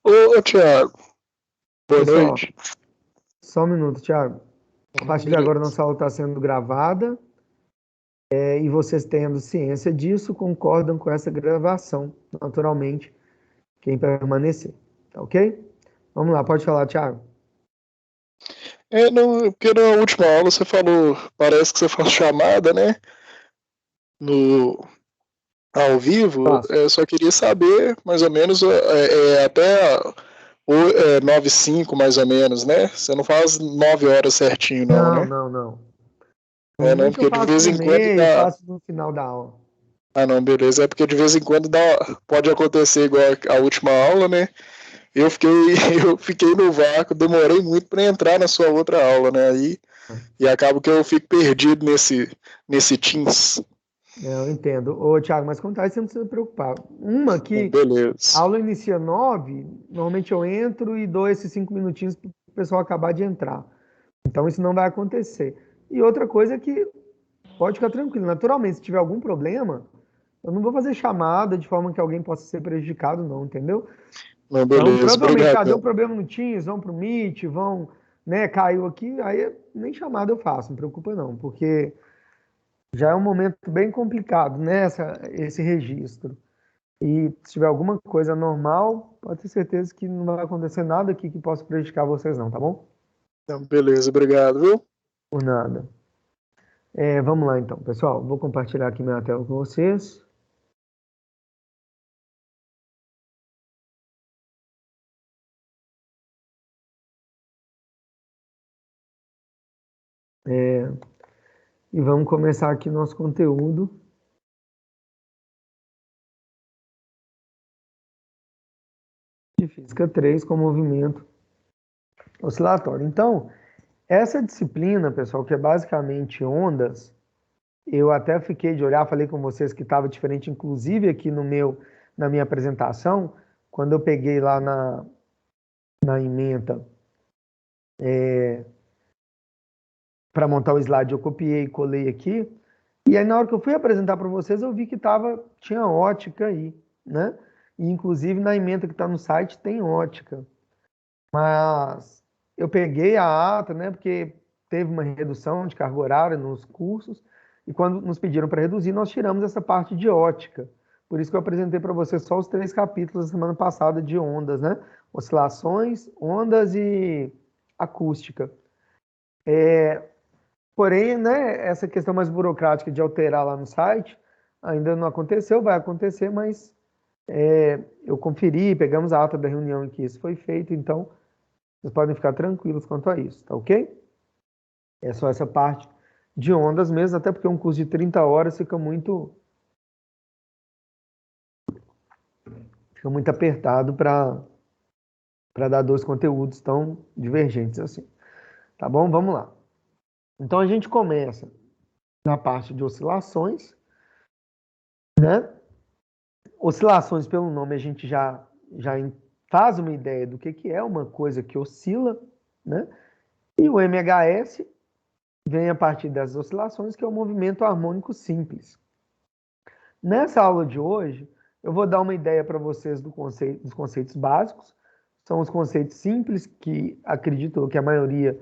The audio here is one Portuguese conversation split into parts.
Ô, Thiago, boa Pessoal, noite. só um minuto, Thiago. A partir de agora, Beleza. nossa aula está sendo gravada, e vocês tendo ciência disso, concordam com essa gravação, naturalmente, quem permanecer. Tá ok? Vamos lá, pode falar, Thiago. Não, porque na última aula você falou, parece que você faz chamada, né? No, ao vivo. Faço. Só queria saber, mais ou menos, até 9h05, mais ou menos, né? Você não faz 9 horas certinho, não, Não, né? não, não. Não, Normalmente eu porque de faço vez no em quando meio, dá. faço no final da aula. Ah, não, beleza. É porque de vez em quando pode acontecer igual a última aula, né? Eu fiquei, eu fiquei no vácuo, demorei muito para entrar na sua outra aula, né? E acaba que eu fico perdido nesse Teams. Eu entendo. Ô, Thiago, mas quanto a isso, você não precisa se preocupar. Uma que a Beleza. aula inicia 9, normalmente eu entro e dou esses 5 minutinhos para o pessoal acabar de entrar. Então isso não vai acontecer. E outra coisa é que pode ficar tranquilo. Naturalmente, se tiver algum problema, eu não vou fazer chamada de forma que alguém possa ser prejudicado, não, entendeu? Não, Então, beleza. provavelmente, deu Obrigadão. problema no Teams, vão pro Meet, vão, né, caiu aqui, aí nem chamada eu faço, não preocupa não, porque já é um momento bem complicado, né, esse registro. E se tiver alguma coisa normal, pode ter certeza que não vai acontecer nada aqui que possa prejudicar vocês não, tá bom? Não, beleza, obrigado, viu? Por nada. Vamos lá então, pessoal. Vou compartilhar aqui minha tela com vocês. É, e vamos começar aqui nosso conteúdo de Física 3 com movimento oscilatório. Então, essa disciplina, pessoal, que é basicamente ondas, eu até fiquei de olhar, falei com vocês que estava diferente, inclusive aqui na minha apresentação, quando eu peguei lá na ementa para montar o slide, eu copiei e colei aqui. E aí, na hora que eu fui apresentar para vocês, eu vi que tinha ótica aí, né? E, inclusive, na ementa que está no site tem ótica. Mas eu peguei a ata, né? Porque teve uma redução de carga horária nos cursos. E quando nos pediram para reduzir, nós tiramos essa parte de ótica. Por isso que eu apresentei para vocês só os 3 capítulos da semana passada de ondas, né? Oscilações, ondas e acústica. Porém, né, essa questão mais burocrática de alterar lá no site ainda não aconteceu, vai acontecer, mas eu conferi, pegamos a ata da reunião em que isso foi feito, então vocês podem ficar tranquilos quanto a isso, tá ok? É só essa parte de ondas mesmo, até porque um curso de 30 horas fica muito apertado para dar dois conteúdos tão divergentes assim. Tá bom? Vamos lá. Então a gente começa na parte de oscilações, né? Oscilações, pelo nome, a gente já faz uma ideia do que é uma coisa que oscila, né? E o MHS vem a partir das oscilações, que é o movimento harmônico simples. Nessa aula de hoje, eu vou dar uma ideia para vocês dos conceitos básicos. São os conceitos simples que acredito que a maioria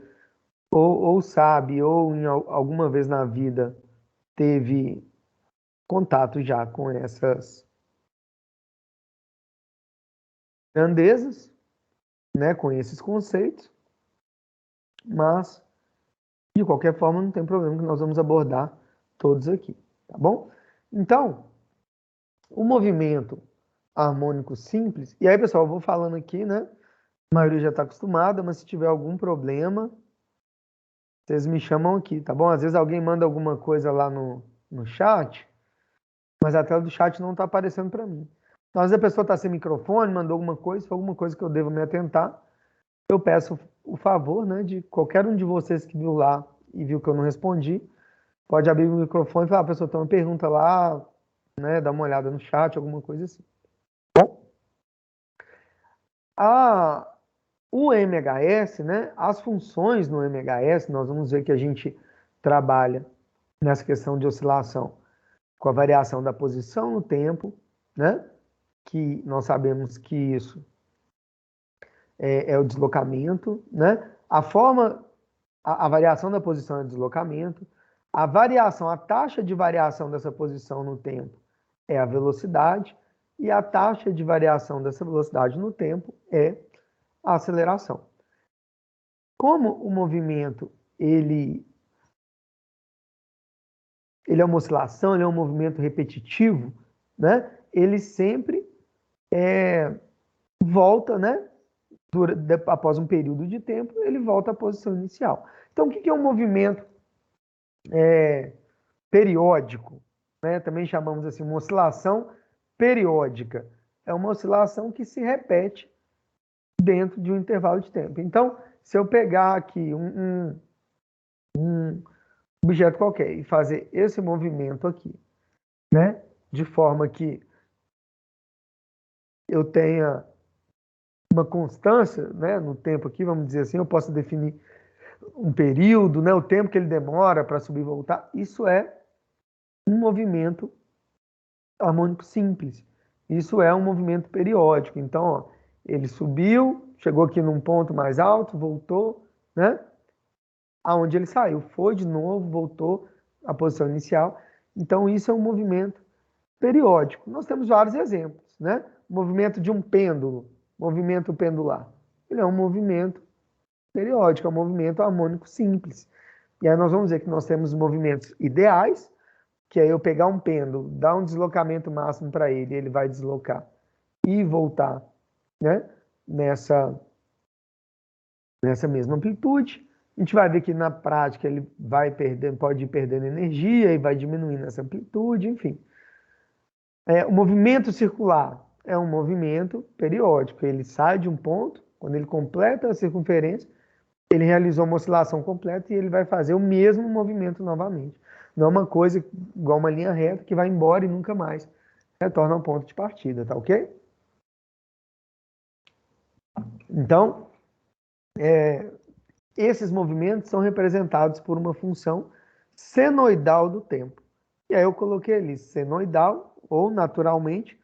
ou sabe ou alguma vez na vida teve contato já com essas grandezas, né, com esses conceitos, mas de qualquer forma não tem problema que nós vamos abordar todos aqui, tá bom? Então, o movimento harmônico simples, e aí pessoal, eu vou falando aqui, né? A maioria já está acostumada, mas se tiver algum problema, vocês me chamam aqui, tá bom? Às vezes alguém manda alguma coisa lá no chat, mas a tela do chat não está aparecendo para mim. Então, às vezes a pessoa está sem microfone, mandou alguma coisa, se for alguma coisa que eu devo me atentar, eu peço o favor, né, de qualquer um de vocês que viu lá e viu que eu não respondi, pode abrir o microfone e falar, pessoa, tem uma pergunta lá, né, dá uma olhada no chat, alguma coisa assim. A, o MHS, né, as funções no MHS, nós vamos ver que a gente trabalha nessa questão de oscilação com a variação da posição no tempo, né, que nós sabemos que isso é o deslocamento, né? A variação da posição é o deslocamento. A taxa de variação dessa posição no tempo é a velocidade. E a taxa de variação dessa velocidade no tempo é a aceleração. Como o movimento ele é uma oscilação, ele é um movimento repetitivo, né? Ele sempre volta, né? Após um período de tempo, ele volta à posição inicial. Então, o que é um movimento periódico? Né? Também chamamos assim, uma oscilação periódica. É uma oscilação que se repete dentro de um intervalo de tempo. Então, se eu pegar aqui um objeto qualquer e fazer esse movimento aqui, né? De forma que eu tenha uma constância, né, no tempo aqui, vamos dizer assim, eu posso definir um período, né, o tempo que ele demora para subir e voltar. Isso é um movimento harmônico simples. Isso é um movimento periódico. Então, ó, ele subiu, chegou aqui num ponto mais alto, voltou, né? Aonde ele saiu, foi de novo, voltou à posição inicial. Então, isso é um movimento periódico. Nós temos vários exemplos, né? O movimento de um pêndulo, movimento pendular. Ele é um movimento periódico, é um movimento harmônico simples. E aí nós vamos ver que nós temos movimentos ideais, que é eu pegar um pêndulo, dar um deslocamento máximo para ele, ele vai deslocar e voltar, né? Nessa mesma amplitude. A gente vai ver que na prática ele vai perdendo, pode ir perdendo energia e vai diminuindo essa amplitude, enfim. O movimento circular é um movimento periódico. Ele sai de um ponto, quando ele completa a circunferência, ele realizou uma oscilação completa e ele vai fazer o mesmo movimento novamente. Não é uma coisa igual uma linha reta que vai embora e nunca mais retorna ao ponto de partida, tá ok? Então, esses movimentos são representados por uma função senoidal do tempo. E aí eu coloquei ali senoidal ou, naturalmente,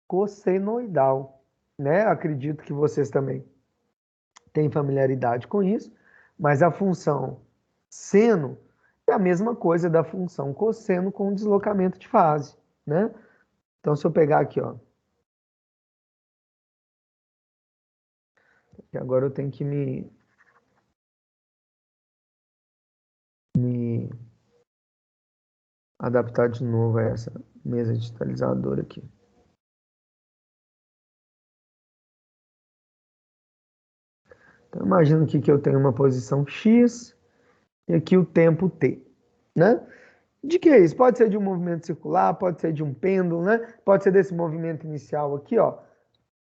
cossenoidal, né? Acredito que vocês também têm familiaridade com isso, mas a função seno é a mesma coisa da função cosseno com deslocamento de fase, né? Então, se eu pegar aqui, ó, e agora eu tenho que me adaptar de novo a essa mesa digitalizadora aqui. Então, imagino aqui que eu tenho uma posição X e aqui o tempo T, né? De que é isso? Pode ser de um movimento circular, pode ser de um pêndulo, né? Pode ser desse movimento inicial aqui, ó.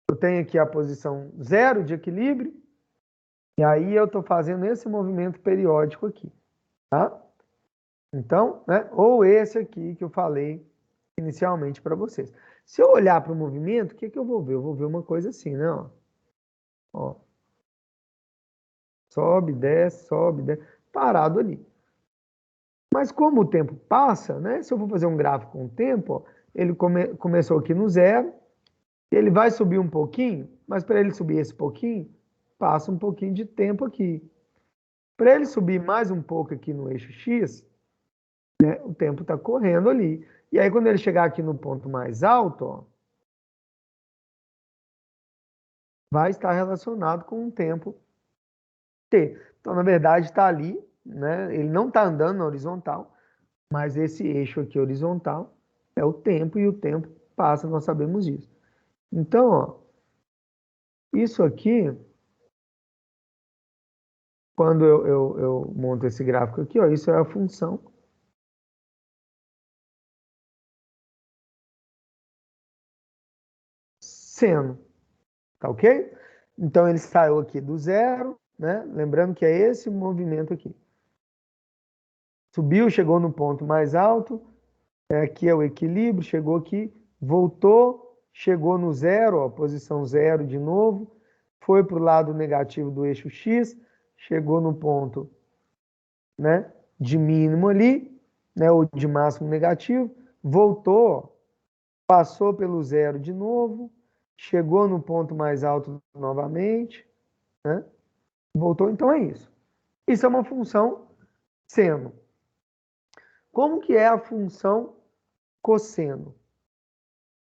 Eu tenho aqui a posição 0 de equilíbrio, e aí eu estou fazendo esse movimento periódico aqui, tá? Então, né? Ou esse aqui que eu falei inicialmente para vocês. Se eu olhar para o movimento, o que que eu vou ver? Eu vou ver uma coisa assim, né? Ó. Sobe, desce, parado ali. Mas como o tempo passa, né? Se eu for fazer um gráfico com o tempo, ó, ele começou aqui no 0, ele vai subir um pouquinho, mas para ele subir esse pouquinho, passa um pouquinho de tempo aqui. Para ele subir mais um pouco aqui no eixo X, né, o tempo está correndo ali. E aí quando ele chegar aqui no ponto mais alto, ó, vai estar relacionado com o tempo T. Então, na verdade, está ali, né? Ele não está andando na horizontal, mas esse eixo aqui horizontal é o tempo, e o tempo passa, nós sabemos disso. Então, ó, isso aqui, quando eu monto esse gráfico aqui, ó, isso é a função seno, tá ok? Então, ele saiu aqui do 0, né? Lembrando que é esse movimento aqui. Subiu, chegou no ponto mais alto, aqui é o equilíbrio, chegou aqui, voltou, chegou no 0, ó, posição 0 de novo, foi para o lado negativo do eixo X, chegou no ponto, né, de mínimo ali, né, ou de máximo negativo, voltou, passou pelo 0 de novo, chegou no ponto mais alto novamente, né? Voltou, então é isso. Isso é uma função seno. Como que é a função cosseno?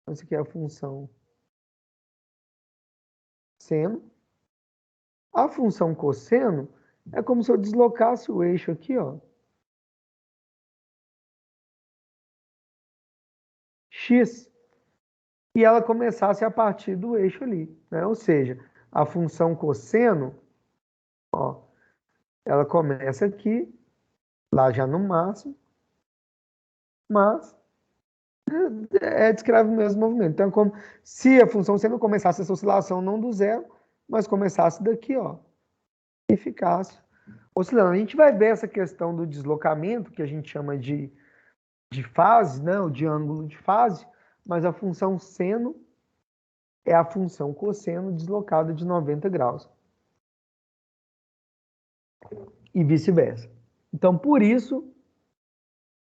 Essa aqui é a função seno. A função cosseno é como se eu deslocasse o eixo aqui, ó, x, e ela começasse a partir do eixo ali, né? Ou seja, a função cosseno, ó, ela começa aqui, lá já no máximo, mas descreve o mesmo movimento. Então, é como se a função seno começasse essa oscilação não do zero, mas começasse daqui, ó, e ficasse oscilando. A gente vai ver essa questão do deslocamento, que a gente chama de fase, né, ou de ângulo de fase, mas a função seno é a função cosseno deslocada de 90 graus. E vice-versa. Então, por isso,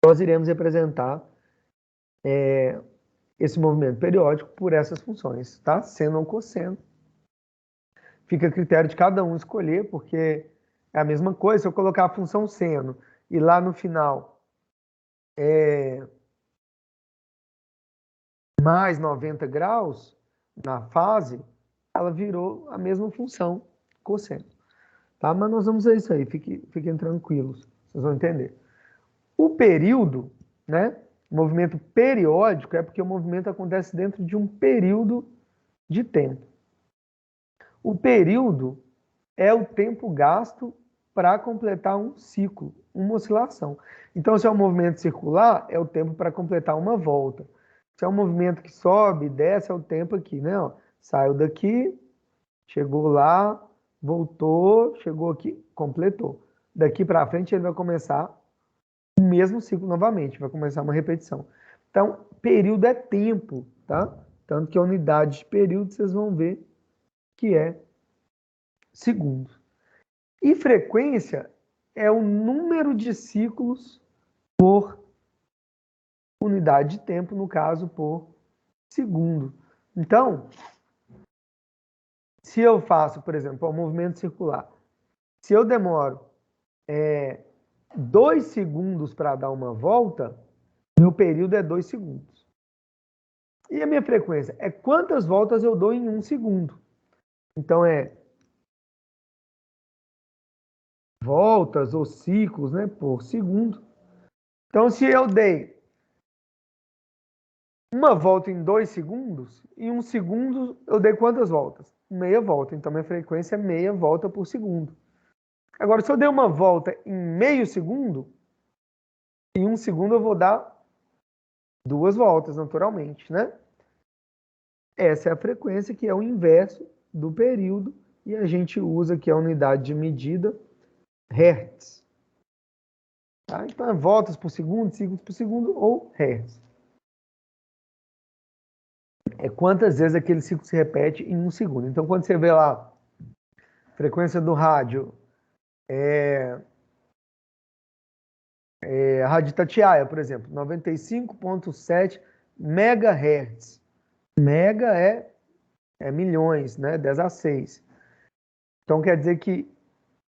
nós iremos representar esse movimento periódico por essas funções, tá? Seno ou cosseno. Fica a critério de cada um escolher, porque é a mesma coisa. Se eu colocar a função seno e lá no final mais 90 graus na fase, ela virou a mesma função cosseno. Tá? Mas nós vamos ver isso aí, fiquem tranquilos, vocês vão entender. O período, né? O movimento periódico é porque o movimento acontece dentro de um período de tempo. O período é o tempo gasto para completar um ciclo, uma oscilação. Então, se é um movimento circular, é o tempo para completar uma volta. Se é um movimento que sobe, desce, é o tempo aqui, né? Ó, saiu daqui, chegou lá, voltou, chegou aqui, completou. Daqui para frente ele vai começar o mesmo ciclo novamente, vai começar uma repetição. Então, período é tempo, tá? Tanto que a unidade de período vocês vão ver que é segundos. E frequência é o número de ciclos por unidade de tempo, no caso, por segundo. Então, se eu faço, por exemplo, um movimento circular, se eu demoro 2 segundos para dar uma volta, meu período é 2 segundos. E a minha frequência é quantas voltas eu dou em 1 segundo. Então, é voltas ou ciclos, né, por segundo. Então, se eu dei uma volta em 2 segundos, em 1 segundo eu dei quantas voltas? Meia volta. Então, minha frequência é meia volta por segundo. Agora, se eu dei uma volta em meio segundo, em 1 segundo eu vou dar 2 voltas, naturalmente, né? Essa é a frequência, que é o inverso do período, e a gente usa aqui a unidade de medida, Hertz. Tá? Então, é voltas por segundo, segundos por segundo ou Hertz. É quantas vezes aquele ciclo se repete em 1 segundo. Então, quando você vê lá, frequência do rádio, a Rádio Itatiaia, por exemplo, 95,7 MHz. Mega é milhões, né? 10 a 6. Então, quer dizer que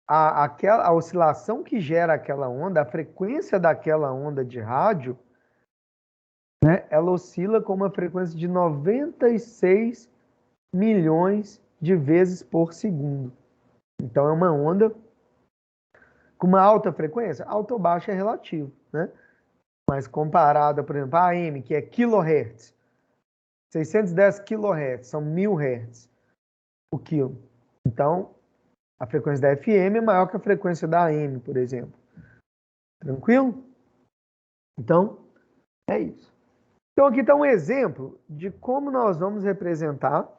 a oscilação que gera aquela onda, a frequência daquela onda de rádio, né, ela oscila com uma frequência de 96 milhões de vezes por segundo. Então, é uma onda com uma alta frequência. Alta ou baixa é relativo, né? Mas comparada, por exemplo, a AM, que é kHz, 610 kHz, são 1000 Hz o quilo. Então, a frequência da FM é maior que a frequência da AM, por exemplo. Tranquilo? Então, é isso. Então, aqui está um exemplo de como nós vamos representar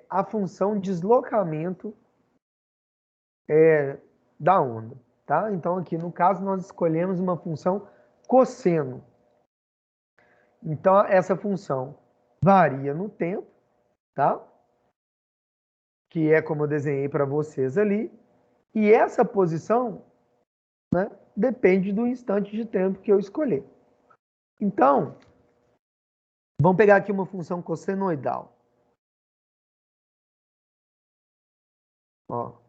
a função deslocamento da onda. Tá? Então, aqui no caso, nós escolhemos uma função cosseno. Então, essa função varia no tempo, tá? Que é como eu desenhei para vocês ali. E essa posição, né, depende do instante de tempo que eu escolher. Então, vamos pegar aqui uma função cossenoidal. Ó.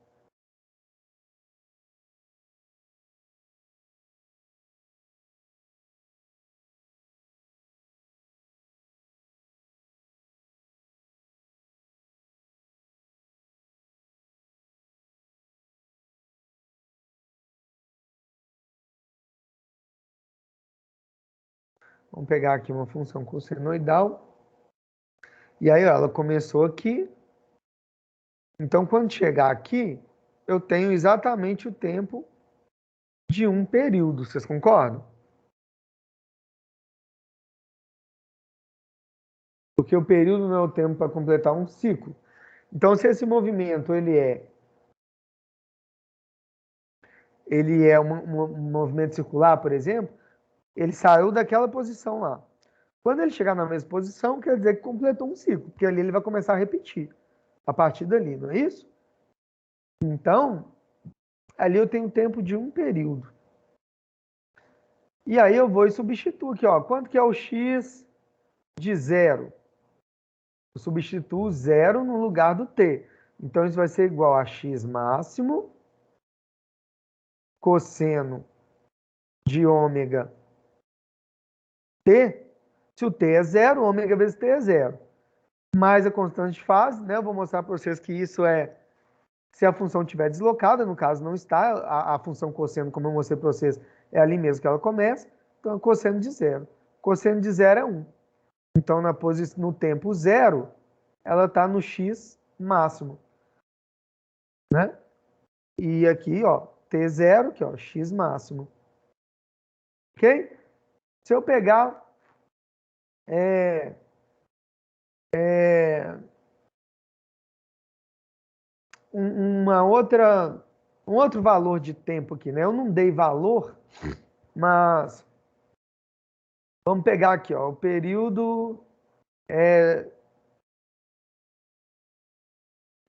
Vamos pegar aqui uma função cossenoidal. E aí, ó, ela começou aqui. Então, quando chegar aqui, eu tenho exatamente o tempo de um período. Vocês concordam? Porque o período não é o tempo para completar um ciclo. Então, se esse movimento ele é um movimento circular, por exemplo, ele saiu daquela posição lá. Quando ele chegar na mesma posição, quer dizer que completou um ciclo, porque ali ele vai começar a repetir a partir dali, não é isso? Então, ali eu tenho tempo de um período. E aí eu vou e substituo aqui, ó. Quanto que é o x de zero? Eu substituo zero no lugar do t. Então, isso vai ser igual a x máximo cosseno de ômega t. Se o t é zero, ômega vezes t é zero. Mais a constante de fase, né? Eu vou mostrar para vocês que isso é se a função estiver deslocada, no caso não está, a função cosseno, como eu mostrei para vocês, é ali mesmo que ela começa, então é cosseno de zero. Cosseno de zero é 1. Então, no tempo zero, ela está no x máximo, né? E aqui, ó, t0, que é o x máximo. Ok? Se eu pegar é, é, um outro valor de tempo aqui, né? Eu não dei valor, mas vamos pegar aqui, ó, o período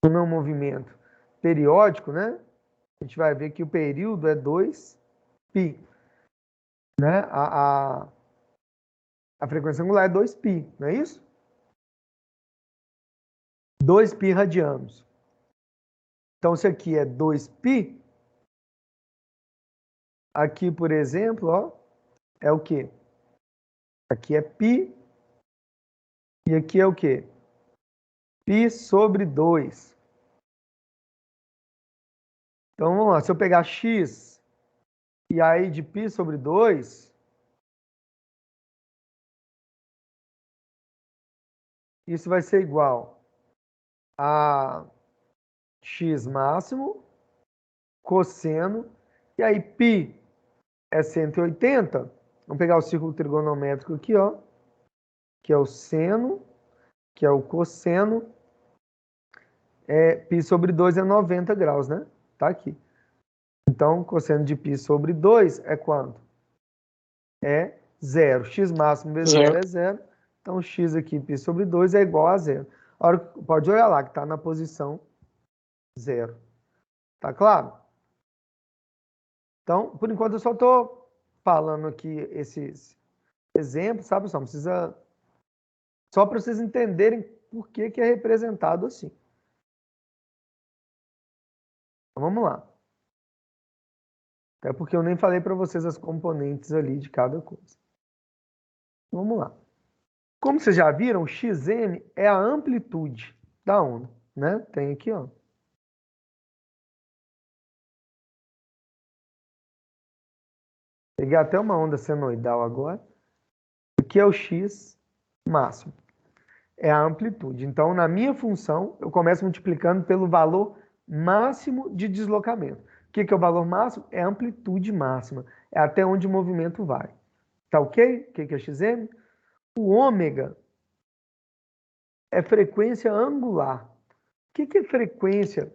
do meu movimento periódico, né? A gente vai ver que o período é 2π, né? A frequência angular é 2π, não é isso? 2π radianos. Então, se aqui é 2π, aqui, por exemplo, ó, é o quê? Aqui é π, e aqui é o quê? Π sobre 2. Então, vamos lá. Se eu pegar x e aí de π sobre 2, isso vai ser igual a x máximo cosseno, e aí π é 180. Vamos pegar o círculo trigonométrico aqui, ó, que é o seno, que é o cosseno, π sobre 2 é 90 graus, né? Tá aqui. Então, cosseno de π sobre 2 é quanto? É zero. X máximo vezes zero é zero. Então, x aqui, π sobre 2 é igual a zero. Pode olhar lá, que está na posição zero. Tá claro? Então, por enquanto, eu só estou falando aqui esses exemplos, sabe, pessoal? Não precisa... Só para vocês entenderem por que é representado assim. Então, vamos lá. Até porque eu nem falei para vocês as componentes ali de cada coisa. Vamos lá. Como vocês já viram, xm é a amplitude da onda, né? Tem aqui, ó. Peguei até uma onda senoidal agora. O que é o x máximo? É a amplitude. Então, na minha função, eu começo multiplicando pelo valor máximo de deslocamento. O que é o valor máximo? É a amplitude máxima. É até onde o movimento vai. Tá ok? O que é xm? O ômega é frequência angular. O que é frequência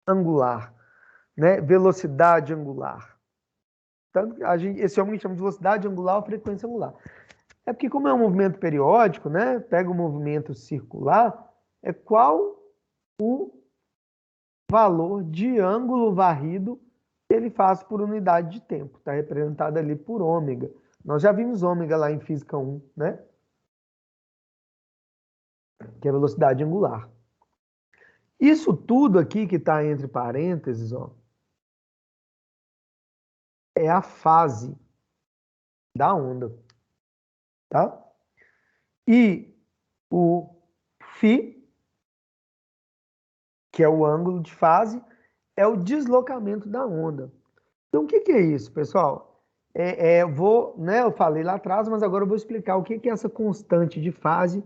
angular? Né? Velocidade angular. Tanto que esse homem chama de velocidade angular ou frequência angular. É porque, como é um movimento periódico, né? Pega o movimento circular, é qual o valor de ângulo varrido que ele faz por unidade de tempo. Está representado ali por ômega. Nós já vimos ômega lá em Física 1, né? Que é a velocidade angular. Isso tudo aqui que está entre parênteses, ó, é a fase da onda, tá? E o φ, que é o ângulo de fase, é o deslocamento da onda. Então, o que é isso, pessoal? Eu falei lá atrás, mas agora eu vou explicar o que é essa constante de fase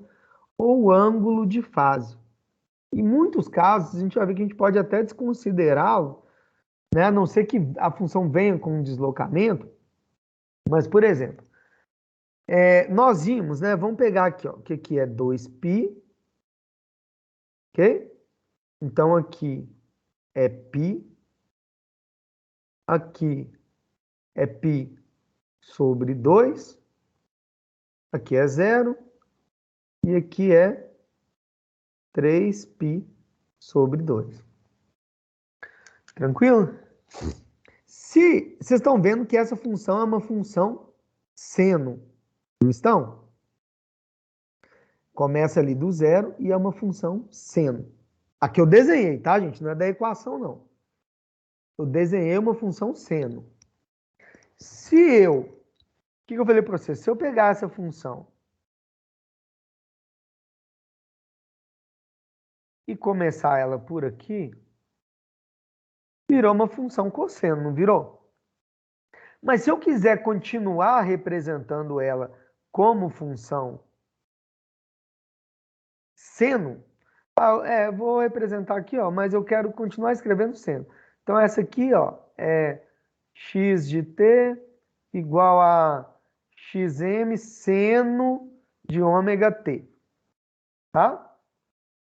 ou ângulo de fase. Em muitos casos, a gente vai ver que a gente pode até desconsiderá-lo, né? A não ser que a função venha com um deslocamento. Mas, por exemplo, nós vimos, né? Vamos pegar aqui, ó, o que é 2π, ok? Então, aqui é π, aqui é π sobre 2, aqui é 0, e aqui é 3π sobre 2. Tranquilo? Se vocês estão vendo que essa função é uma função seno, não estão? Começa ali do zero e é uma função seno. Aqui eu desenhei, tá, gente? Não é da equação, não. Eu desenhei uma função seno. O que eu falei para você? Se eu pegar essa função e começar ela por aqui, virou uma função cosseno, não virou? Mas se eu quiser continuar representando ela como função seno, vou representar aqui, ó, mas eu quero continuar escrevendo seno. Então essa aqui, ó, é x de t igual a xm seno de ômega t, tá?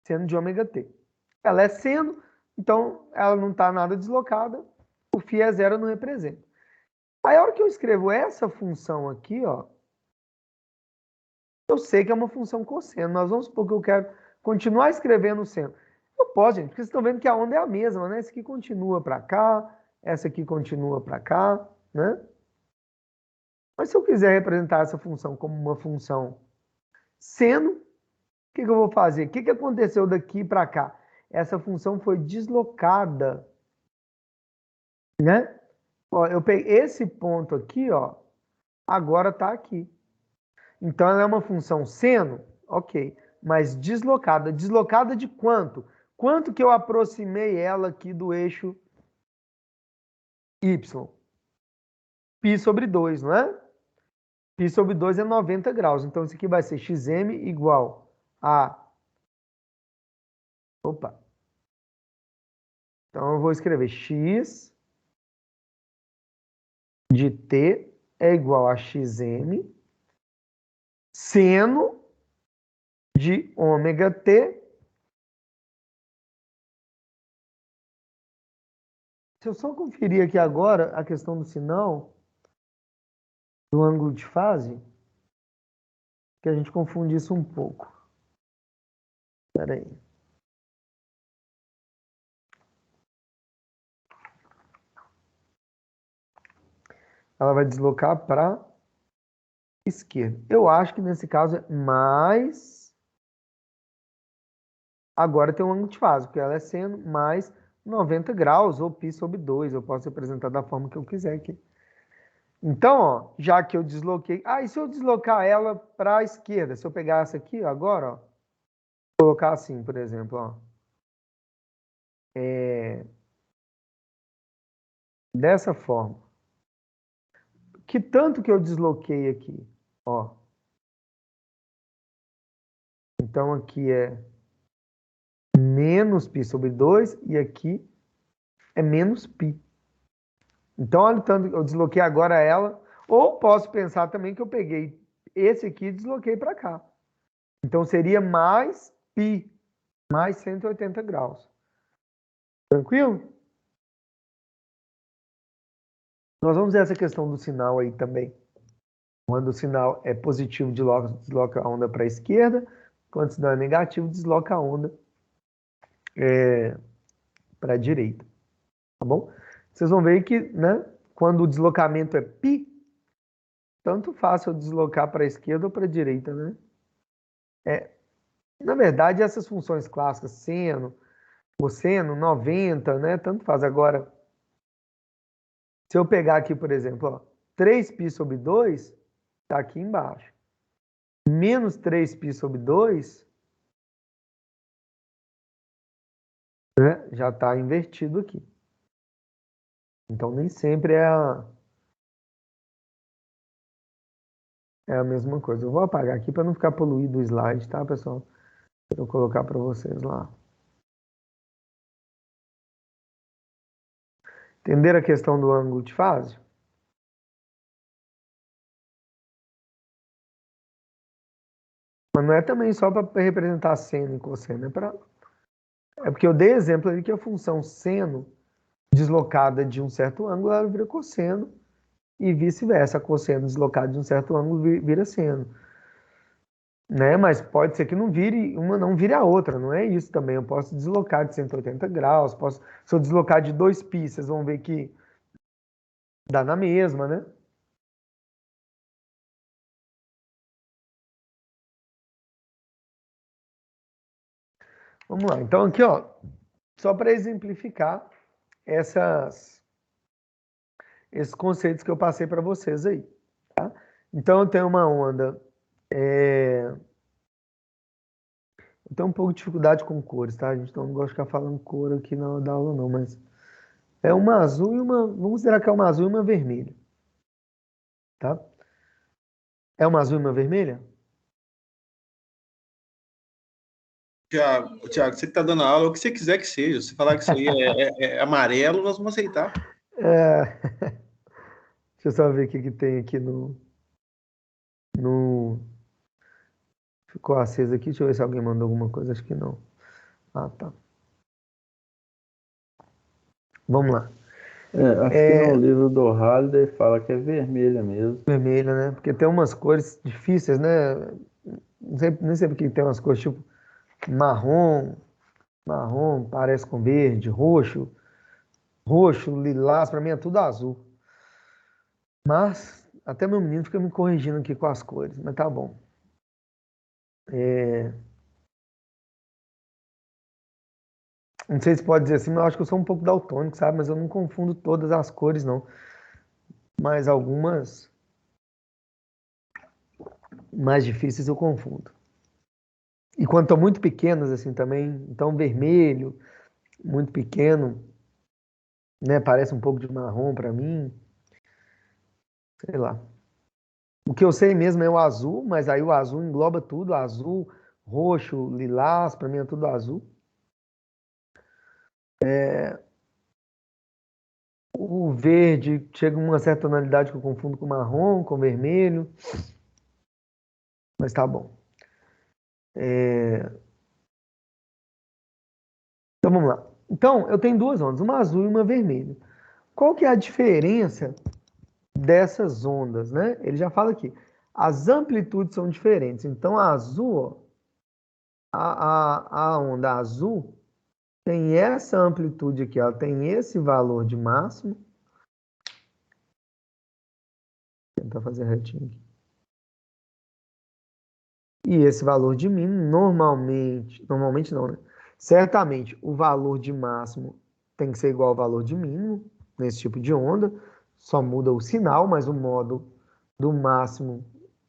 Seno de ômega t. Ela é seno, então ela não está nada deslocada, o φ é zero, não representa. Aí a hora que eu escrevo essa função aqui, ó, eu sei que é uma função cosseno. Nós vamos supor que eu quero continuar escrevendo o seno. Eu posso, gente, porque vocês estão vendo que a onda é a mesma, né? Essa aqui continua para cá, essa aqui continua para cá, né? Mas se eu quiser representar essa função como uma função seno, o que eu vou fazer? O que aconteceu daqui para cá? Essa função foi deslocada, né? Ó, eu peguei esse ponto aqui, ó, agora está aqui. Então, ela é uma função seno, ok, mas deslocada. Deslocada de quanto? Quanto que eu aproximei ela aqui do eixo y? Π sobre 2, não é? Π sobre 2 é 90 graus. Então, isso aqui vai ser xm igual a... Opa! Então, eu vou escrever x de t é igual a xm seno de ômega t. Se eu só conferir aqui agora a questão do sinal, do ângulo de fase, que a gente confunde isso um pouco. Espera aí. Ela vai deslocar para esquerda. Eu acho que nesse caso é mais... Agora tem um ângulo de fase, porque ela é seno mais 90 graus, ou π sobre 2. Eu posso representar da forma que eu quiser aqui. Então, ó, já que eu desloquei... e se eu deslocar ela para a esquerda? Se eu pegar essa aqui, ó, agora, ó, colocar assim, por exemplo, ó. Dessa forma. Que tanto que eu desloquei aqui, ó. Então, aqui é menos π sobre 2 e aqui é menos π. Então, olha o tanto, eu desloquei agora ela. Ou posso pensar também que eu peguei esse aqui e desloquei para cá. Então, seria mais π, mais 180 graus. Tranquilo? Nós vamos ver essa questão do sinal aí também. Quando o sinal é positivo, desloca a onda para a esquerda. Quando o sinal é negativo, desloca a onda para a direita. Tá bom? Vocês vão ver que, né, quando o deslocamento é π, tanto faz eu deslocar para a esquerda ou para a direita, né? Na verdade, essas funções clássicas, seno, cosseno, 90, né? Tanto faz. Agora, se eu pegar aqui, por exemplo, ó, 3π sobre 2, está aqui embaixo. Menos 3π sobre 2, né? Já está invertido aqui. Então, nem sempre é a mesma coisa. Eu vou apagar aqui para não ficar poluído o slide, tá, pessoal? Para eu colocar para vocês lá. Entenderam a questão do ângulo de fase? Mas não é também só para representar seno e cosseno, é porque eu dei exemplo ali que a função seno deslocada de um certo ângulo, ela vira cosseno, e vice-versa, a cosseno deslocada de um certo ângulo vira seno. Né? Mas pode ser que não vire, uma não vire a outra, não é isso também. Eu posso deslocar de 180 graus, se eu deslocar de 2π, vocês vão ver que dá na mesma, né? Vamos lá. Então aqui, ó, só para exemplificar esses conceitos que eu passei para vocês aí, tá? Então eu tenho uma onda, eu tenho um pouco de dificuldade com cores, tá? A gente não gosta de ficar falando cor aqui na hora da aula não, mas é uma azul e uma, vamos considerar que é uma azul e uma vermelha, tá? É uma azul e uma vermelha? Tiago, você que está dando aula, o que você quiser que seja. Se falar que isso aí é amarelo, nós vamos aceitar. É... Deixa eu só ver o que tem aqui no... Ficou aceso aqui, deixa eu ver se alguém mandou alguma coisa, acho que não. Ah, tá. Vamos lá. Acho que no livro do Halliday fala que é vermelha mesmo. Vermelha, né? Porque tem umas cores difíceis, né? Nem sei porque tem umas cores tipo marrom, parece com verde, roxo, lilás, pra mim é tudo azul. Mas até meu menino fica me corrigindo aqui com as cores, mas tá bom. Não sei se pode dizer assim, mas eu acho que eu sou um pouco daltônico, sabe? Mas eu não confundo todas as cores, não. Mas algumas mais difíceis eu confundo. E quando estão muito pequenas, assim, também, então vermelho, muito pequeno, né? Parece um pouco de marrom para mim. Sei lá. O que eu sei mesmo é o azul, mas aí o azul engloba tudo, azul, roxo, lilás, para mim é tudo azul. O verde chega a uma certa tonalidade que eu confundo com marrom, com vermelho. Mas tá bom. Então vamos lá. Então, eu tenho duas ondas, uma azul e uma vermelha. Qual que é a diferença dessas ondas, né? Ele já fala aqui. As amplitudes são diferentes. Então, a azul, ó, a onda azul tem essa amplitude aqui, ela tem esse valor de máximo. Vou tentar fazer retinho aqui. E esse valor de mínimo, normalmente não, né? Certamente, o valor de máximo tem que ser igual ao valor de mínimo, nesse tipo de onda. Só muda o sinal, mas o modo do máximo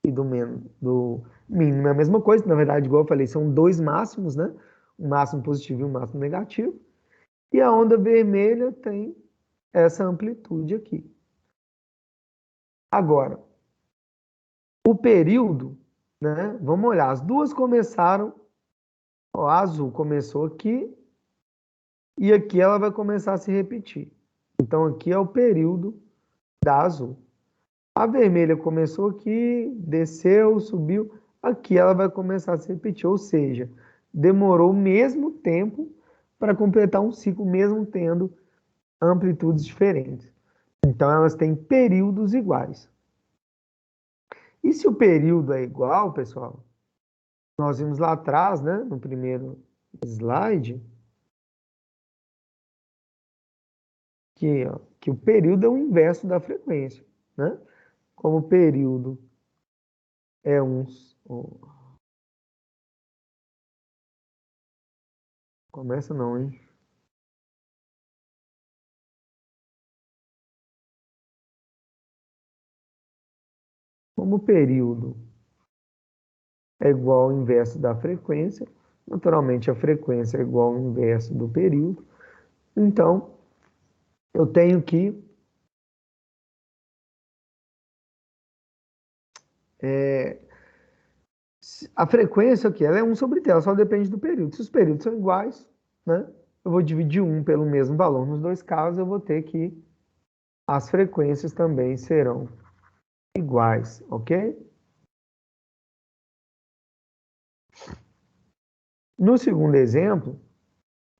e do mínimo é a mesma coisa. Na verdade, igual eu falei, são dois máximos, né? Um máximo positivo e um máximo negativo. E a onda vermelha tem essa amplitude aqui. Agora, o período, né? Vamos olhar, as duas começaram, ó, a azul começou aqui e aqui ela vai começar a se repetir. Então aqui é o período da azul. A vermelha começou aqui, desceu, subiu, aqui ela vai começar a se repetir, ou seja, demorou o mesmo tempo para completar um ciclo, mesmo tendo amplitudes diferentes. Então elas têm períodos iguais. E se o período é igual, pessoal, nós vimos lá atrás, né, no primeiro slide, que o período é o inverso da frequência, né? Como o período é começa não, hein? Como o período é igual ao inverso da frequência, naturalmente a frequência é igual ao inverso do período, então eu tenho que a frequência aqui, ela é 1 sobre t, ela só depende do período. Se os períodos são iguais, né, eu vou dividir 1 pelo mesmo valor. Nos dois casos, eu vou ter que as frequências também serão iguais, ok? No segundo exemplo,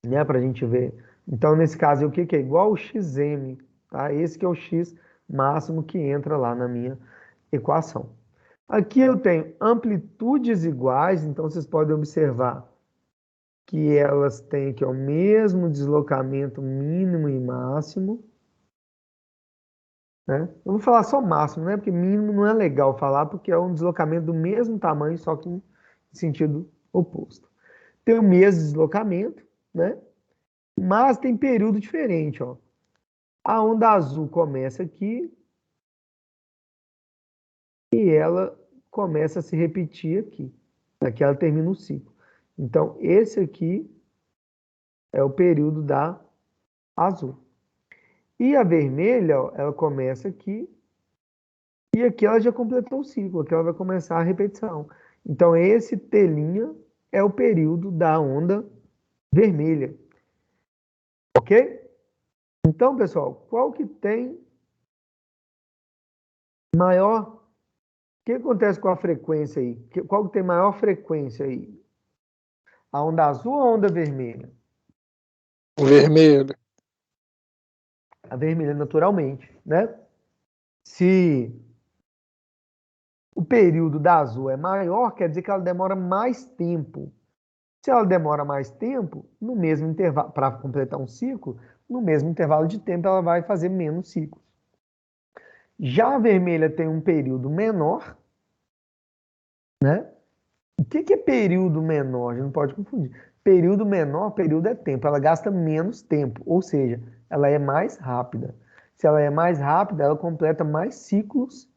né, para a gente ver, então nesse caso o que é igual ao xm, tá? Esse que é o x máximo que entra lá na minha equação. Aqui eu tenho amplitudes iguais, então vocês podem observar que elas têm aqui o mesmo deslocamento mínimo e máximo, né? Eu vou falar só máximo, né? Porque mínimo não é legal falar, porque é um deslocamento do mesmo tamanho, só que em sentido oposto. Tem o mesmo deslocamento, né? Mas tem período diferente, ó. A onda azul começa aqui e ela começa a se repetir aqui. Aqui ela termina o ciclo. Então, esse aqui é o período da azul. E a vermelha, ó, ela começa aqui e aqui ela já completou o ciclo. Aqui ela vai começar a repetição. Então, esse T' é o período da onda vermelha. Ok? Então, pessoal, qual que tem maior... O que acontece com a frequência aí? Qual que tem maior frequência aí? A onda azul ou a onda vermelha? O vermelho. A vermelha, naturalmente, né? Se o período da azul é maior, quer dizer que ela demora mais tempo. Se ela demora mais tempo, no mesmo intervalo, para completar um ciclo, no mesmo intervalo de tempo ela vai fazer menos ciclos. Já a vermelha tem um período menor, né? O que é período menor? A gente não pode confundir. Período menor, período é tempo. Ela gasta menos tempo, ou seja, ela é mais rápida. Se ela é mais rápida, ela completa mais ciclos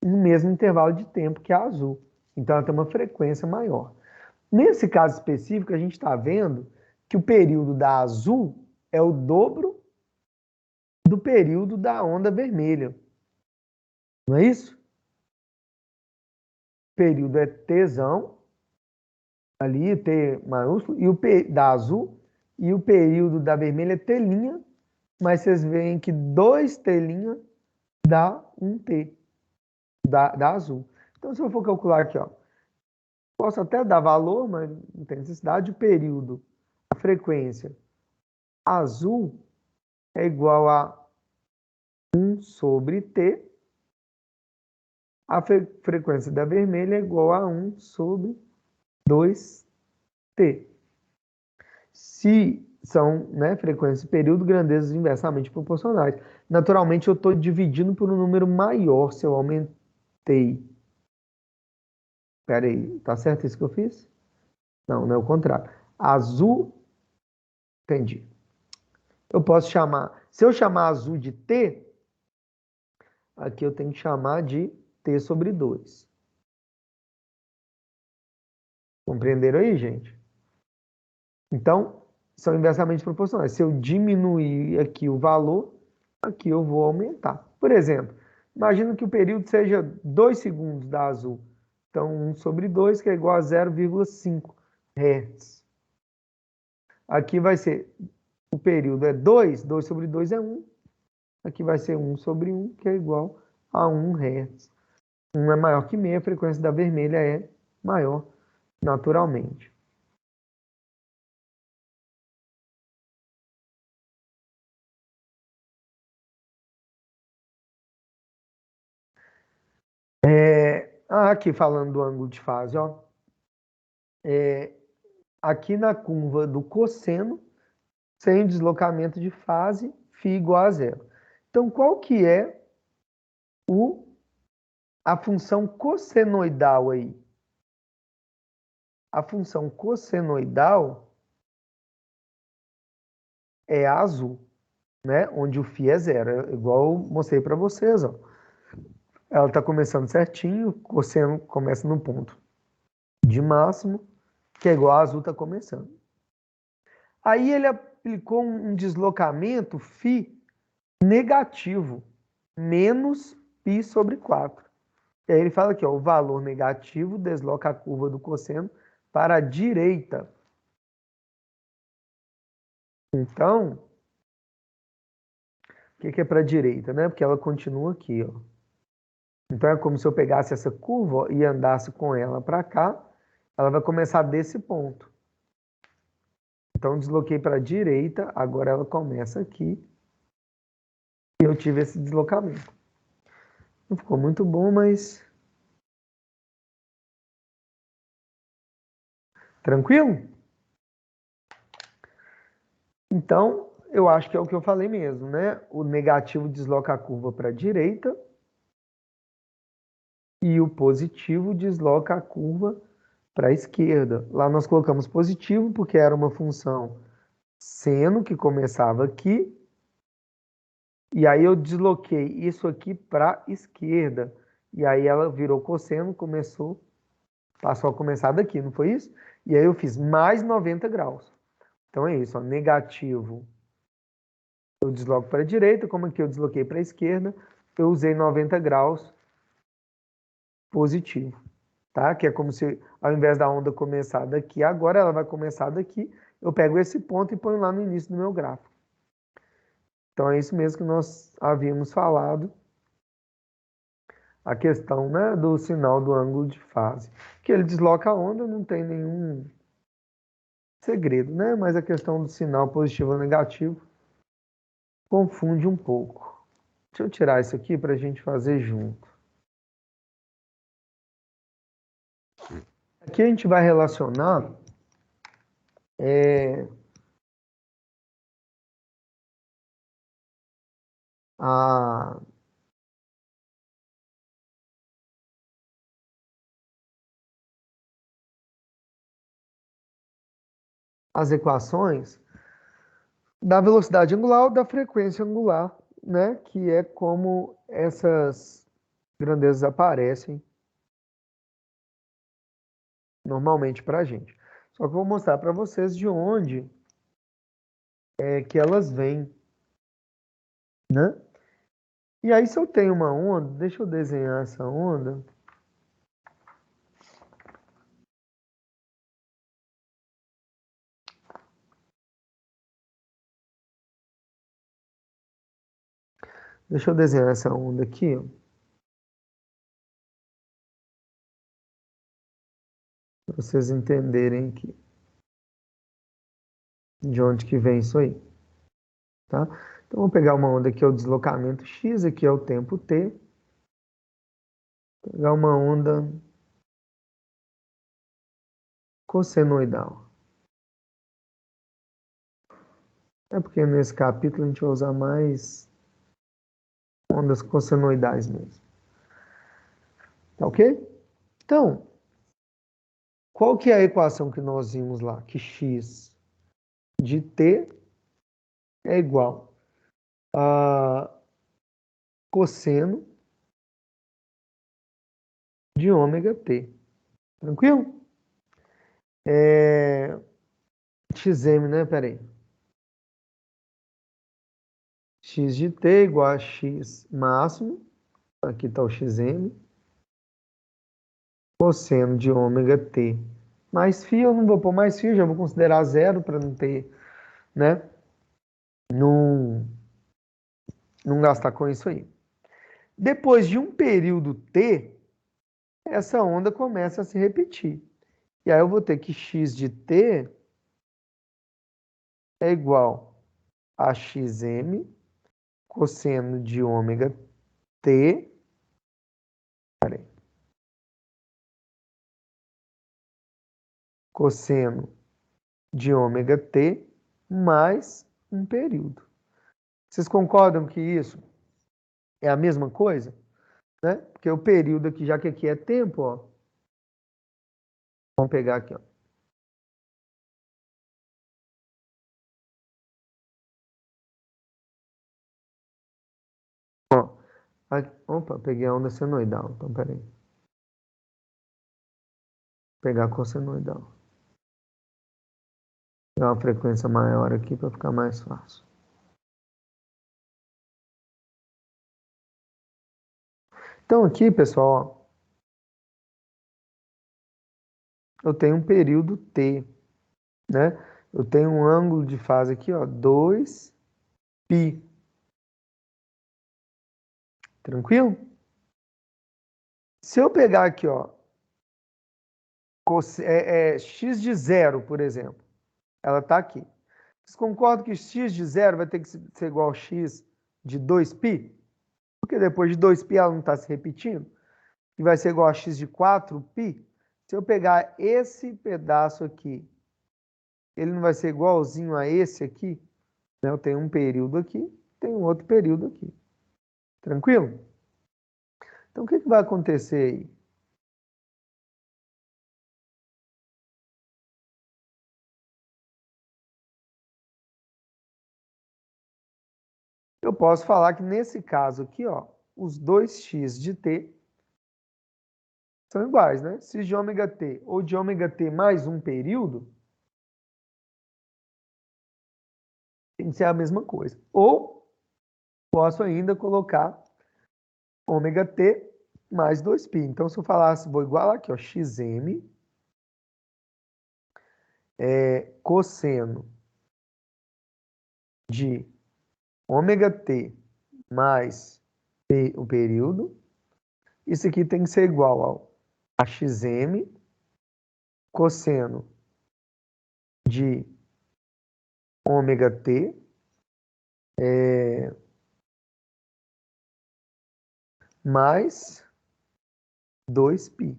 no mesmo intervalo de tempo que a azul. Então, ela tem uma frequência maior. Nesse caso específico, a gente está vendo que o período da azul é o dobro do período da onda vermelha. Não é isso? O período é Tzão, ali, T maiúsculo, e o P da azul, e o período da vermelha é T', mas vocês veem que 2T' dá 1T da azul. Então, se eu for calcular aqui, ó, posso até dar valor, mas não tem necessidade. O período, a frequência azul é igual a 1 sobre T. A frequência da vermelha é igual a 1 sobre 2T. Se são, né, frequência e período, grandezas inversamente proporcionais. Naturalmente, eu estou dividindo por um número maior se eu aumentei. Espera aí, tá certo isso que eu fiz? Não, não é o contrário. Azul, entendi. Eu posso chamar, se eu chamar azul de T, aqui eu tenho que chamar de T sobre 2. Compreenderam aí, gente? Então, são inversamente proporcionais. Se eu diminuir aqui o valor, aqui eu vou aumentar. Por exemplo, imagina que o período seja 2 segundos da azul. Então, 1 sobre 2, que é igual a 0,5 Hz. Aqui vai ser, o período é 2, 2 sobre 2 é 1. Aqui vai ser 1 sobre 1, que é igual a 1 Hz. 1 é maior que meio, a frequência da vermelha é maior naturalmente. Aqui falando do ângulo de fase, ó. Aqui na curva do cosseno, sem deslocamento de fase, φ igual a zero. Então, qual que é a função cossenoidal aí? A função cossenoidal é a azul, né? Onde o φ é zero, igual eu mostrei para vocês, ó. ela está começando certinho, o cosseno começa no ponto de máximo, que é igual a azul está começando. Aí ele aplicou um deslocamento φ negativo, menos π sobre 4. E aí ele fala aqui, ó, o valor negativo desloca a curva do cosseno para a direita. Então, o que é para a direita, né? Porque ela continua aqui, ó. Então é como se eu pegasse essa curva, ó, e andasse com ela para cá, ela vai começar desse ponto. Então desloquei para a direita, agora ela começa aqui. E eu tive esse deslocamento. Não ficou muito bom, mas tranquilo? Então, eu acho que é o que eu falei mesmo, né? O negativo desloca a curva para a direita e o positivo desloca a curva para a esquerda. Lá nós colocamos positivo porque era uma função seno que começava aqui. E aí eu desloquei isso aqui para a esquerda. E aí ela virou cosseno, passou a começar daqui, não foi isso? E aí eu fiz mais 90 graus. Então é isso, ó, negativo eu desloco para a direita, como aqui eu desloquei para a esquerda, eu usei 90 graus positivo, tá? Que é como se ao invés da onda começar daqui, agora ela vai começar daqui, eu pego esse ponto e ponho lá no início do meu gráfico. Então é isso mesmo que nós havíamos falado, a questão, né, do sinal do ângulo de fase. Que ele desloca a onda, não tem nenhum segredo, né? Mas a questão do sinal positivo ou negativo confunde um pouco. Deixa eu tirar isso aqui para a gente fazer junto. Aqui a gente vai relacionar a as equações da velocidade angular ou da frequência angular, né? Que é como essas grandezas aparecem normalmente para a gente. Só que eu vou mostrar para vocês de onde é que elas vêm, né? E aí, se eu tenho uma onda, deixa eu desenhar essa onda. Deixa eu desenhar essa onda aqui, ó, para vocês entenderem aqui de onde que vem isso aí, tá? Então, vou pegar uma onda que é o deslocamento x, aqui é o tempo t. Pegar uma onda cossenoidal. É porque nesse capítulo a gente vai usar mais ondas cossenoidais mesmo. Tá ok? Então, qual que é a equação que nós vimos lá? Que x de t é igual a cosseno de ômega t. Tranquilo? XM, né? Pera aí. X de t é igual a x máximo. Aqui está o xm. Cosseno de ômega t mais φ, eu não vou pôr mais φ, já vou considerar zero para não ter, né? Não gastar com isso aí. Depois de um período t, essa onda começa a se repetir. E aí eu vou ter que x de t é igual a xm cosseno de ômega t. Peraí. Cosseno de ômega t mais um período. Vocês concordam que isso é a mesma coisa? Né? Porque o período aqui, já que aqui é tempo, ó. Vamos pegar aqui, ó. Ó, Opa, peguei a onda senoidal. Então, peraí. Vou pegar a cossenoidal. Dar uma frequência maior aqui para ficar mais fácil. Então, aqui, pessoal, ó, eu tenho um período T, né? Eu tenho um ângulo de fase aqui, ó, 2π. Tranquilo? Se eu pegar aqui, ó, x de zero, por exemplo, ela está aqui. Vocês concordam que x de zero vai ter que ser igual a x de 2π? Porque depois de 2π ela não está se repetindo. E vai ser igual a x de 4π. Se eu pegar esse pedaço aqui, ele não vai ser igualzinho a esse aqui? Né? Eu tenho um período aqui, tenho outro período aqui. Tranquilo? Então, o que vai acontecer aí? Eu posso falar que nesse caso aqui, ó, os dois x de t são iguais, né? Se de ômega t ou de ômega t mais um período, tem que ser a mesma coisa. Ou posso ainda colocar ômega t mais 2π. Então, se eu falasse, vou igualar aqui, ó, xm cosseno de ômega t mais o período, isso aqui tem que ser igual a xm cosseno de ômega t mais 2π.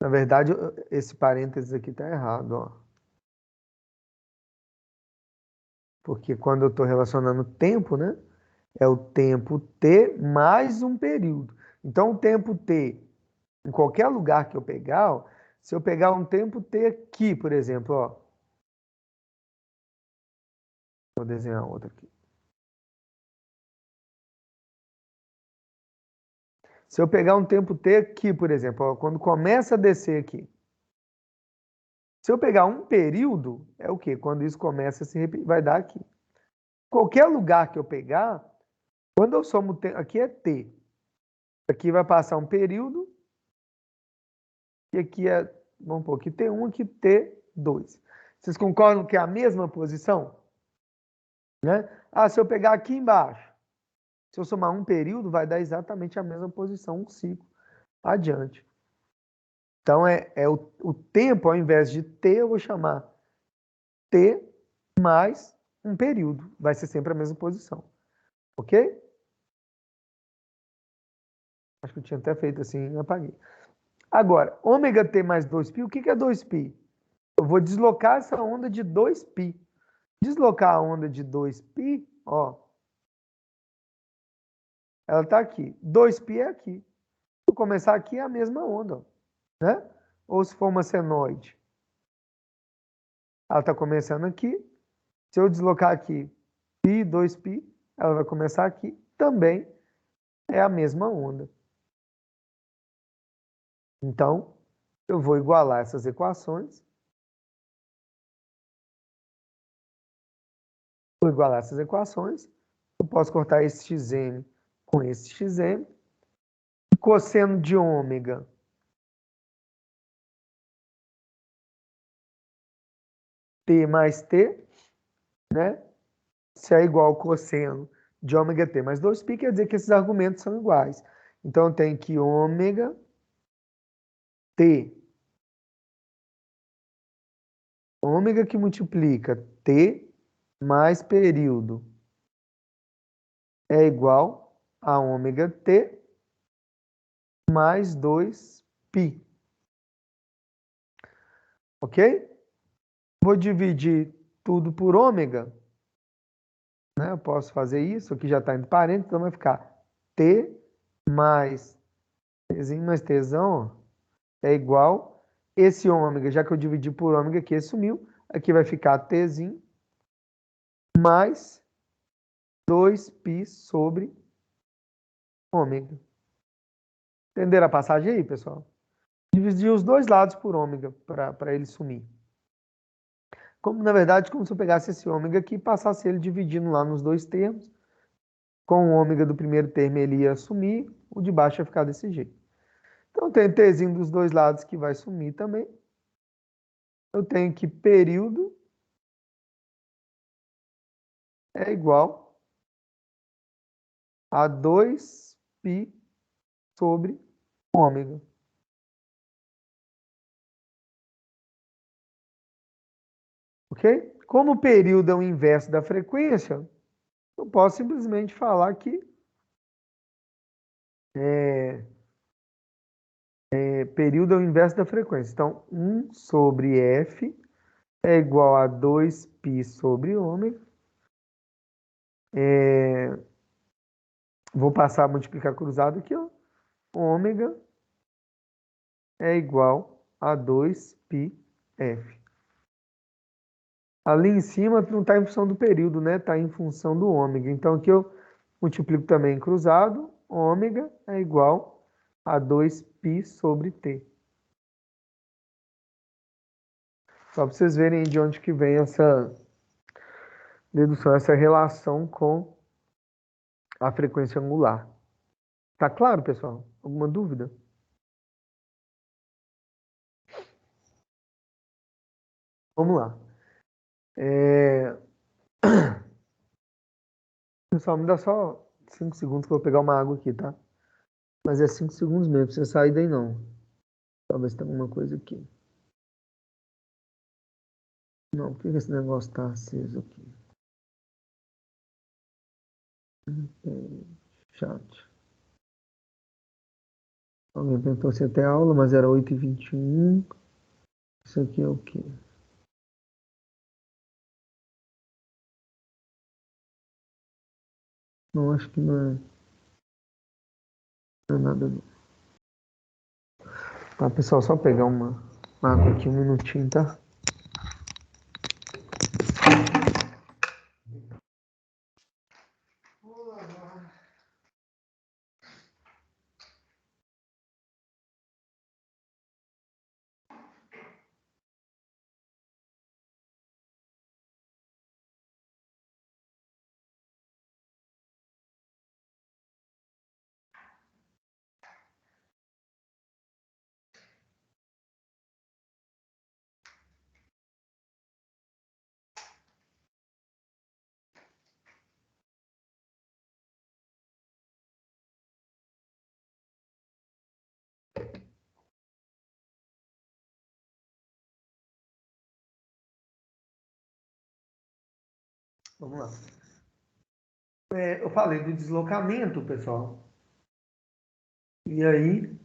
Na verdade, esse parênteses aqui está errado, ó. Porque quando eu estou relacionando tempo, né? É o tempo t mais um período. Então, o tempo t, em qualquer lugar que eu pegar, ó, se eu pegar um tempo t aqui, por exemplo, ó. Vou desenhar outro aqui. Se eu pegar um tempo t aqui, por exemplo, ó, quando começa a descer aqui. Se eu pegar um período, é o quê? Quando isso começa a se repetir, vai dar aqui. Qualquer lugar que eu pegar, quando eu somo tempo, aqui é t. Aqui vai passar um período. E aqui é, vamos pôr aqui T1, aqui T2. Vocês concordam que é a mesma posição? Né? Ah, se eu pegar aqui embaixo, se eu somar um período, vai dar exatamente a mesma posição, um ciclo adiante. Então, o tempo, ao invés de T, eu vou chamar T mais um período. Vai ser sempre a mesma posição. Ok? Acho que eu tinha até feito assim e apaguei. Agora, ômega T mais 2π, o que é 2π? Eu vou deslocar essa onda de 2π. Deslocar a onda de 2π, ó, ela está aqui. 2π é aqui. Se eu começar aqui, é a mesma onda, ó, né? Ou se for uma senoide, ela está começando aqui. Se eu deslocar aqui π, 2π, ela vai começar aqui. Também é a mesma onda. Então, eu vou igualar essas equações. Vou igualar essas equações. Eu posso cortar esse xm com esse xm. Cosseno de ômega t mais t, né? Se é igual ao cosseno de ômega t mais 2π, quer dizer que esses argumentos são iguais. Então, eu tenho que ômega t, ômega que multiplica t mais período é igual a ômega t mais 2π. Ok? Vou dividir tudo por ômega. Né? Eu posso fazer isso, aqui já está entre parênteses, então vai ficar t mais tzinho mais tzão é igual, esse ômega, já que eu dividi por ômega aqui, sumiu, aqui vai ficar tzinho mais 2π sobre ômega. Entenderam a passagem aí, pessoal? Dividir os dois lados por ômega para ele sumir. Como, na verdade, como se eu pegasse esse ômega aqui e passasse ele dividindo lá nos dois termos. Com o ômega do primeiro termo ele ia sumir, o de baixo ia ficar desse jeito. Então tem tzinho dos dois lados que vai sumir também. Eu tenho que período é igual a 2π sobre ômega. Ok? Como o período é o inverso da frequência, eu posso simplesmente falar que período é o inverso da frequência. Então, 1 sobre f é igual a 2π sobre ômega. Vou passar a multiplicar cruzado aqui, ó. Ômega é igual a 2πf. Ali em cima não está em função do período, né? Está em função do ômega. Então aqui eu multiplico também cruzado. Ômega é igual a 2π sobre t. Só para vocês verem de onde que vem essa dedução, essa relação com a frequência angular. Tá claro, pessoal? Alguma dúvida? Vamos lá. Pessoal, me dá só 5 segundos que eu vou pegar uma água aqui, tá? Mas é 5 segundos mesmo, não precisa sair daí não. Talvez tenha alguma coisa aqui. Não, por que esse negócio tá aceso aqui? Chat. Alguém perguntou se ia ter aula, mas era 8h21. Isso aqui é o quê? Não, acho que não é nada não. Tá, pessoal, só pegar uma água aqui, um minutinho, tá? Vamos lá. Eu falei do deslocamento, pessoal. E aí,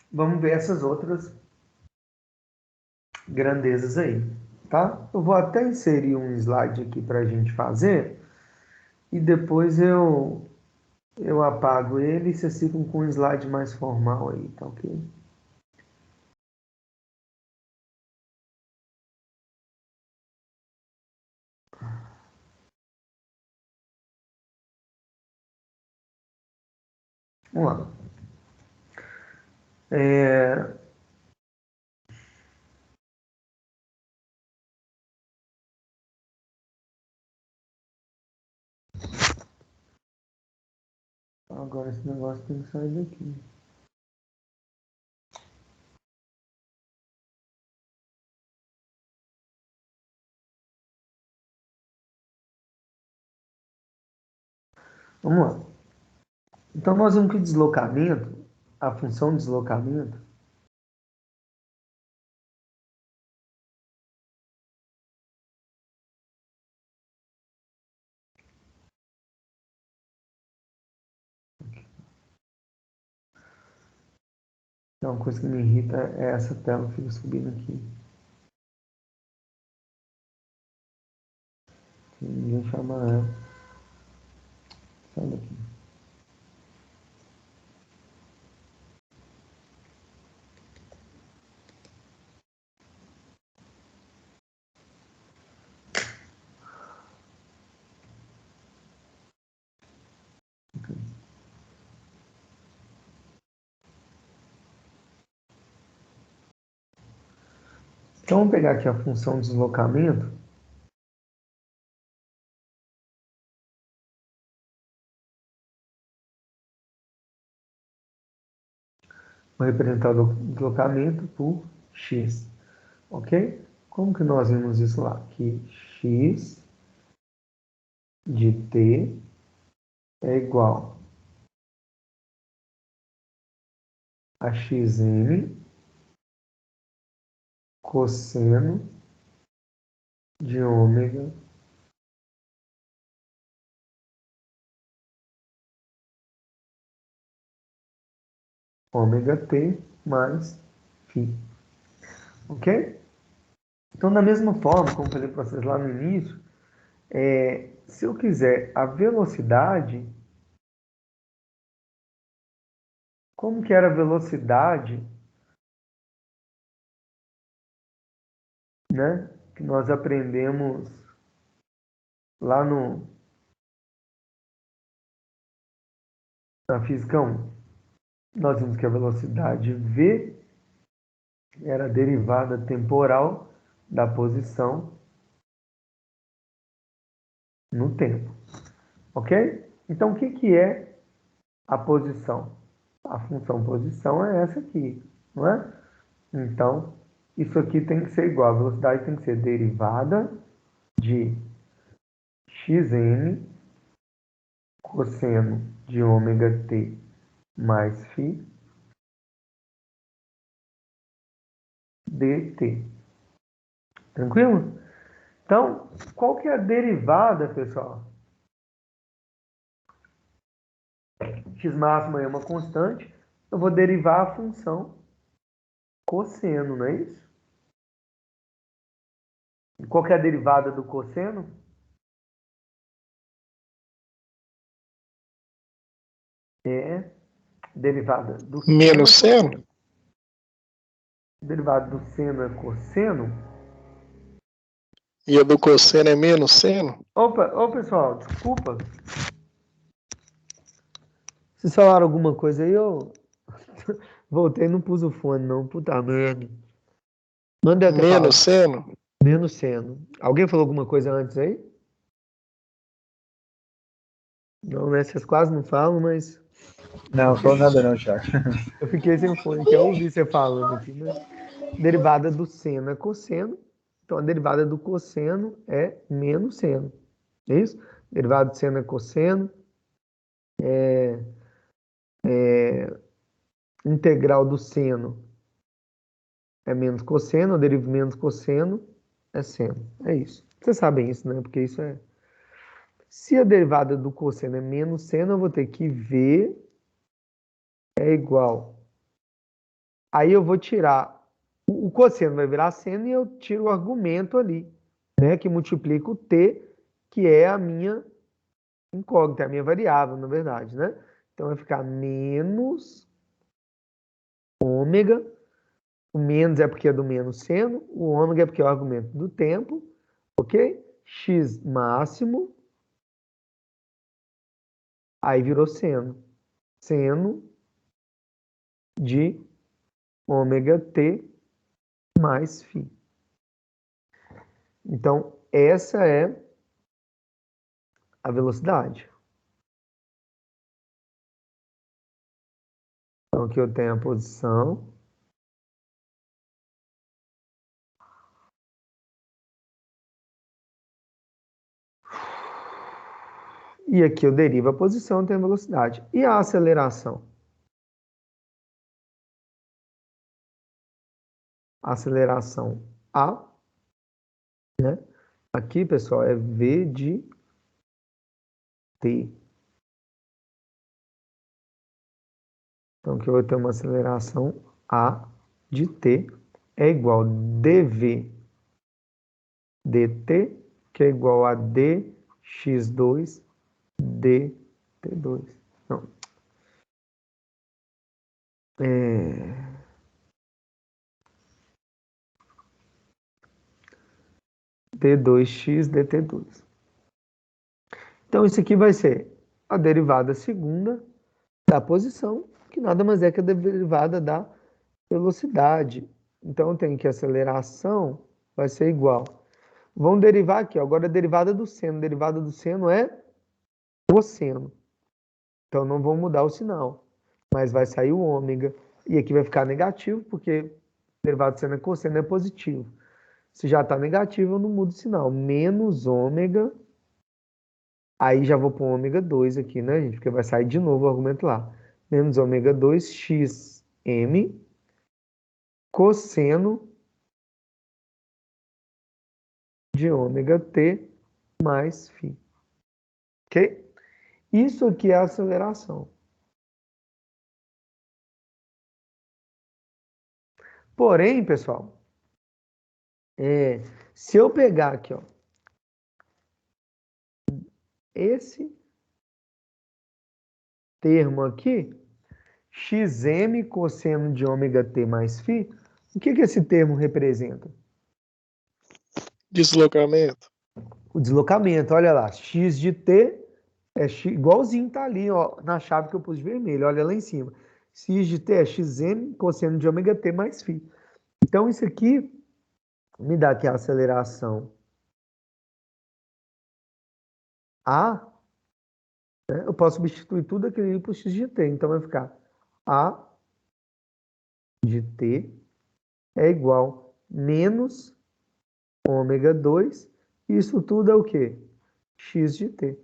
vamos ver essas outras grandezas aí, tá? Eu vou até inserir um slide aqui para a gente fazer e depois eu apago ele e vocês ficam com um slide mais formal aí, tá ok? Vamos lá. Agora esse negócio tem que sair daqui. Vamos lá. Então nós vimos que o deslocamento, a função de deslocamento, é uma coisa que me irrita, é essa tela que fica subindo aqui. Ninguém chama ela. Sai daqui. Então, vamos pegar aqui a função deslocamento. Vou representar o deslocamento por x, ok? Como que nós vimos isso lá? Que x de t é igual a xn cosseno de ômega t mais φ, ok? Então, da mesma forma, como falei para vocês lá no início, se eu quiser a velocidade, como que era a velocidade, né, que nós aprendemos lá na física 1? Nós vimos que a velocidade v era a derivada temporal da posição no tempo, ok? Então, o que que é a posição? A função posição é essa aqui, não é? Então, isso aqui tem que ser igual, a velocidade tem que ser derivada de xn cosseno de ômega t mais φ dt. Tranquilo? Então, qual que é a derivada, pessoal? X máximo é uma constante, eu vou derivar a função cosseno, não é isso? E qual que é a derivada do cosseno? É derivada do Menos seno. seno? Derivada do seno é cosseno. E a do cosseno é menos seno? Opa, ô pessoal, desculpa. Vocês falaram alguma coisa aí? Eu voltei e não pus o fone, não. Puta merda. Não deve ter Menos falado. seno? Menos seno. Alguém falou alguma coisa antes aí? Não, né? Vocês quase não falam, mas Não, sou nada não, Thiago. eu fiquei sem fone, que eu ouvi você falando aqui, né? Derivada do seno é cosseno. Então, a derivada do cosseno é menos seno. É isso? Derivada do seno é cosseno. Integral do seno é menos cosseno. Eu derivo menos cosseno é seno. É isso. Vocês sabem isso, né? Porque isso é... Se a derivada do cosseno é menos seno, eu vou ter que V é igual. Aí eu vou tirar... O cosseno vai virar seno e eu tiro o argumento ali, né? Que multiplica o t, que é a minha incógnita, é a minha variável, na verdade, né? Então vai ficar menos ômega. O menos é porque é do menos seno, o ômega é porque é o argumento do tempo, ok? X máximo, aí virou seno. Seno de ômega t mais φ. Então, essa é a velocidade. Então, aqui eu tenho a posição. E aqui eu derivo a posição, tenho a velocidade. E a aceleração? Aceleração A, né? Aqui, pessoal, é V de t. Então, aqui eu vou ter uma aceleração A de t é igual a dv dt, que é igual a dx2 dt2. Não. d2x dt2. Então, isso aqui vai ser a derivada segunda da posição, que nada mais é que a derivada da velocidade. Então eu tenho que a aceleração vai ser igual. Vamos derivar aqui, ó. Agora a derivada do seno. Derivada do seno é cosseno. Então não vou mudar o sinal. Mas vai sair o ômega. E aqui vai ficar negativo, porque derivada do seno é cosseno, é positivo. Se já está negativo, eu não mudo o sinal. Menos ômega. Aí já vou para o ômega 2 aqui, né, gente? Porque vai sair de novo o argumento lá. Menos ômega 2 xm cosseno de ômega t mais φ. Ok? Isso aqui é a aceleração. Porém, pessoal, se eu pegar aqui, ó, esse termo aqui, xm cosseno de ômega t mais φ, o que esse termo representa? Deslocamento. O deslocamento, olha lá, x de t é igualzinho tá ali, ó, na chave que eu pus de vermelho, olha lá em cima. X de t é xm cosseno de ômega t mais φ. Então isso aqui me dá aqui a aceleração A, né? Eu posso substituir tudo aquilo ali por x de t, então vai ficar A de t é igual menos ômega 2, isso tudo é o quê? X de t.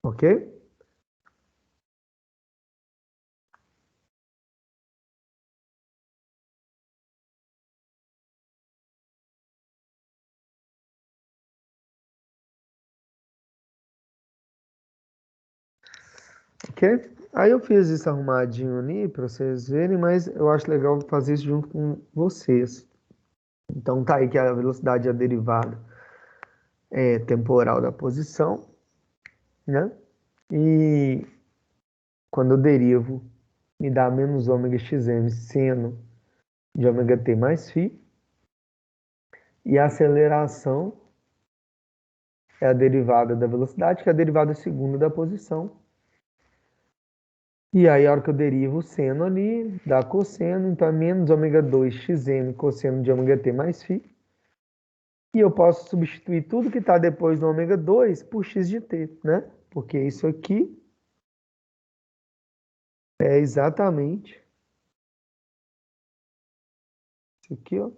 Ok? Ok? Aí eu fiz isso arrumadinho ali para vocês verem, mas eu acho legal fazer isso junto com vocês. Então tá aí que a velocidade é a derivada temporal da posição, né? E quando eu derivo, me dá menos ômega xm seno de ômega t mais φ. E a aceleração é a derivada da velocidade, que é a derivada segunda da posição. E aí, a hora que eu derivo o seno ali, dá cosseno, então é menos ômega 2 xm cosseno de ômega t mais φ. E eu posso substituir tudo que está depois do ômega 2 por x de t, né? Porque isso aqui é exatamente isso aqui, ó.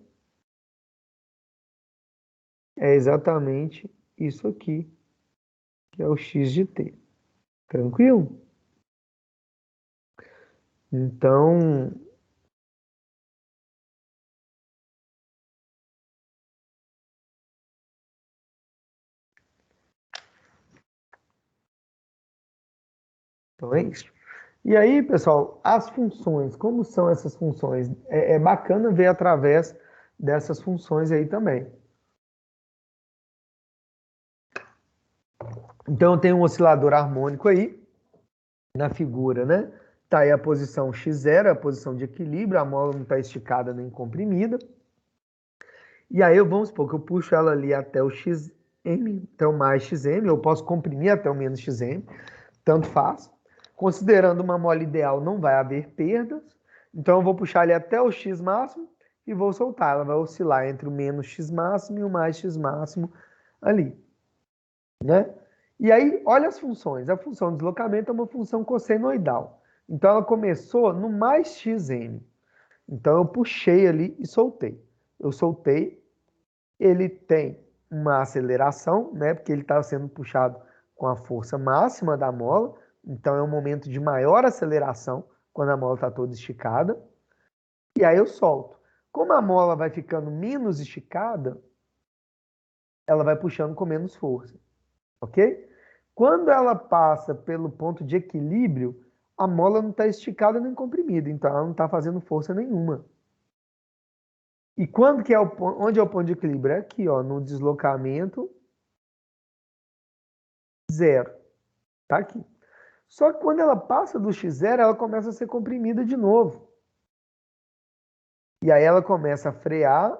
É exatamente isso aqui, que é o x de t. Tranquilo? Então, é isso. E aí, pessoal, as funções, como são essas funções? É bacana ver através dessas funções aí também. Então, eu tenho um oscilador harmônico aí, na figura, né? Tá aí a posição x0, a posição de equilíbrio, a mola não está esticada nem comprimida. E aí, vamos supor que eu puxo ela ali até o xm, até o mais xm, eu posso comprimir até o menos xm, tanto faz. Considerando uma mola ideal, não vai haver perdas. Então, eu vou puxar ali até o x máximo e vou soltar. Ela vai oscilar entre o menos x máximo e o mais x máximo ali, né? E aí, olha as funções. A função de deslocamento é uma função cossenoidal. Então, ela começou no mais xm. Então, eu puxei ali e soltei. Eu soltei, ele tem uma aceleração, né? Porque ele está sendo puxado com a força máxima da mola. Então, é um momento de maior aceleração, quando a mola está toda esticada. E aí eu solto. Como a mola vai ficando menos esticada, ela vai puxando com menos força. Ok? Quando ela passa pelo ponto de equilíbrio, a mola não está esticada nem comprimida, então ela não está fazendo força nenhuma. E quando que é onde é o ponto de equilíbrio? É aqui, ó, no deslocamento zero. Tá aqui. Só que quando ela passa do x0, ela começa a ser comprimida de novo. E aí ela começa a frear,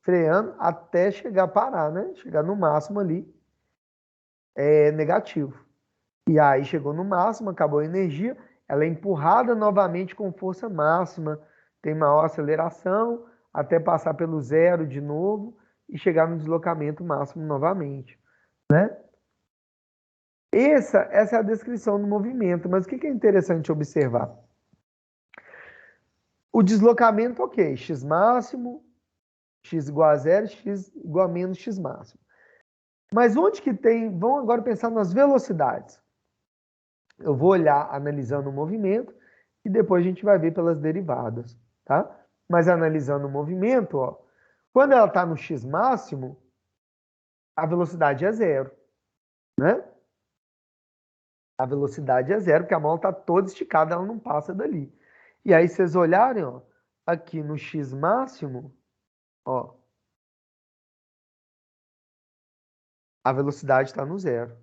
freando até chegar a parar, né? Chegar no máximo ali, negativo. E aí chegou no máximo, acabou a energia, ela é empurrada novamente com força máxima, tem maior aceleração, até passar pelo zero de novo e chegar no deslocamento máximo novamente, né? Essa é a descrição do movimento, mas o que é interessante observar? O deslocamento, ok, x máximo, x igual a zero, x igual a menos x máximo. Mas onde que tem, vamos agora pensar nas velocidades. Eu vou olhar analisando o movimento e depois a gente vai ver pelas derivadas, tá? Mas analisando o movimento, ó, quando ela está no x máximo, a velocidade é zero, né? A velocidade é zero, porque a mola está toda esticada, ela não passa dali. E aí, vocês olharem, ó, aqui no x máximo, ó, a velocidade está no zero.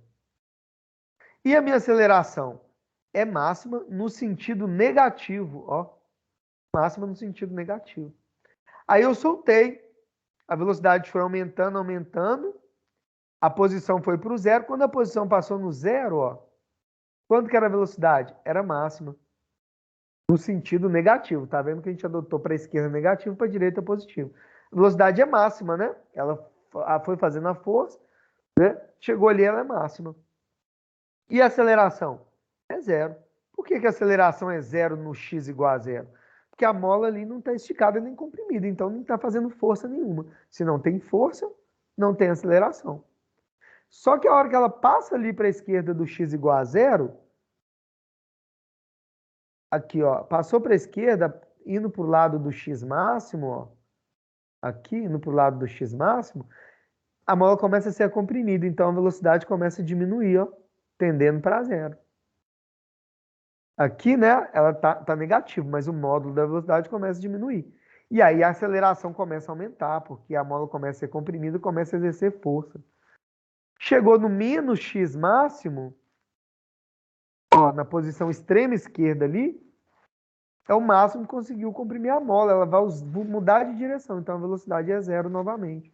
E a minha aceleração é máxima no sentido negativo, ó. Máxima no sentido negativo. Aí eu soltei, a velocidade foi aumentando, aumentando, a posição foi para o zero. Quando a posição passou no zero, ó, quanto que era a velocidade? Era máxima. No sentido negativo. Tá vendo que a gente adotou para a esquerda negativo, para a direita positivo. A velocidade é máxima, né? Ela foi fazendo a força, né? Chegou ali, ela é máxima. E a aceleração? É zero. Por que a aceleração é zero no x igual a zero? Porque a mola ali não está esticada nem comprimida, então não está fazendo força nenhuma. Se não tem força, não tem aceleração. Só que a hora que ela passa ali para a esquerda do x igual a zero, aqui, ó, passou para a esquerda, indo para o lado do x máximo, ó, aqui, indo para o lado do x máximo, a mola começa a ser comprimida, então a velocidade começa a diminuir, ó, tendendo para zero. Aqui, né, ela tá negativo, mas o módulo da velocidade começa a diminuir. E aí a aceleração começa a aumentar, porque a mola começa a ser comprimida e começa a exercer força. Chegou no menos x máximo, ó, na posição extrema esquerda ali, é o máximo que conseguiu comprimir a mola. Ela vai mudar de direção, então a velocidade é zero novamente.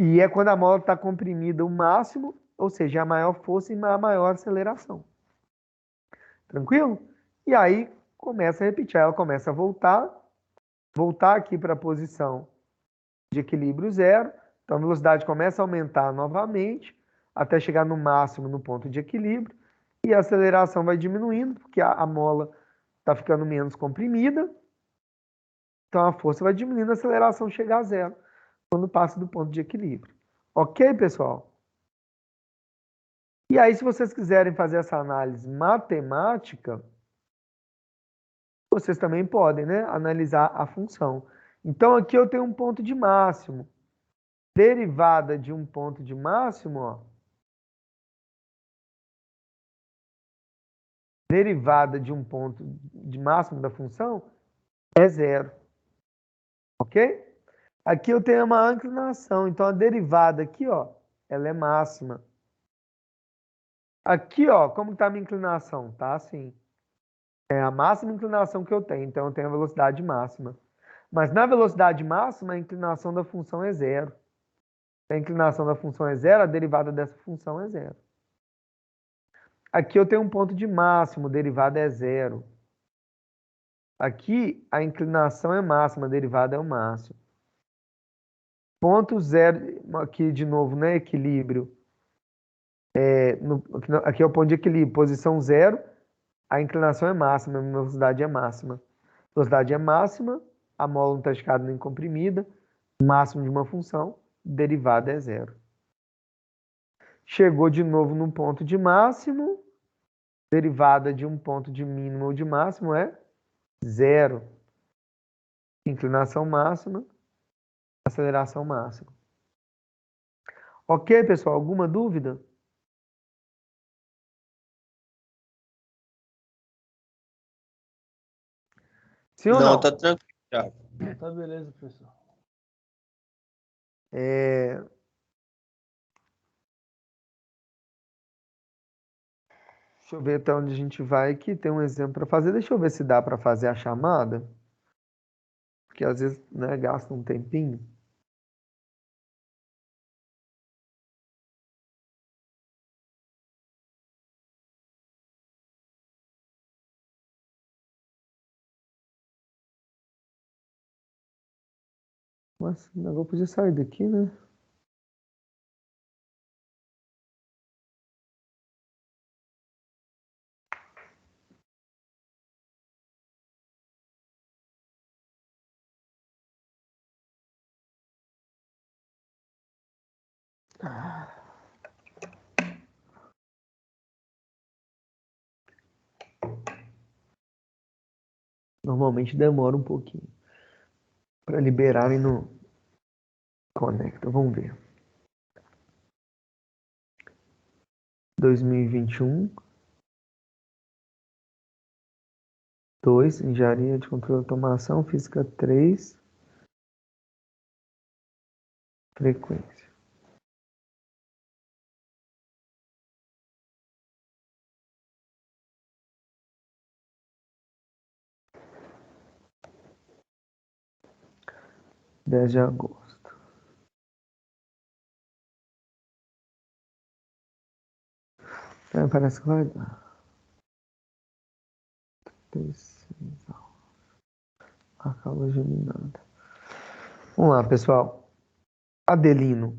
E é quando a mola está comprimida o máximo, ou seja, a maior força e a maior aceleração. Tranquilo? E aí começa a repetir, ela começa a voltar aqui para a posição de equilíbrio zero. Então a velocidade começa a aumentar novamente, até chegar no máximo no ponto de equilíbrio. E a aceleração vai diminuindo, porque a mola está ficando menos comprimida. Então a força vai diminuindo, a aceleração chega a zero quando passa do ponto de equilíbrio. Ok, pessoal? E aí, se vocês quiserem fazer essa análise matemática, vocês também podem, né, analisar a função. Então, aqui eu tenho um ponto de máximo. Derivada de um ponto de máximo, ó. Derivada de um ponto de máximo da função é zero. Ok? Aqui eu tenho uma inclinação. Então, a derivada aqui, ó, ela é máxima. Aqui, ó, como está a minha inclinação? Tá assim. É a máxima inclinação que eu tenho. Então, eu tenho a velocidade máxima. Mas na velocidade máxima, a inclinação da função é zero. Se a inclinação da função é zero, a derivada dessa função é zero. Aqui eu tenho um ponto de máximo, derivada é zero. Aqui a inclinação é máxima, a derivada é o máximo. Ponto zero, aqui de novo, né? Equilíbrio. Aqui é o ponto de equilíbrio, posição zero, a inclinação é máxima, a velocidade é máxima. Velocidade é máxima, a mola não está esticada nem comprimida, máximo de uma função, derivada é zero. Chegou de novo num ponto de máximo, derivada de um ponto de mínimo ou de máximo é zero. Inclinação máxima, aceleração máxima. Ok, pessoal? Alguma dúvida? Sim ou Não, não? tá tranquilo, Thiago. Tá beleza, professor. Deixa eu ver até onde a gente vai aqui. Tem um exemplo para fazer. Deixa eu ver se dá para fazer a chamada. Porque às vezes, né, gasta um tempinho. Mas agora podia sair daqui, né? Normalmente demora um pouquinho para liberarem no Conecta. Vamos ver. 2021. 2. Engenharia de controle de automação. Física 3. Frequência. Dez de agosto. Parece que vai dar. Acaba geminada. Vamos lá, pessoal. Adelino.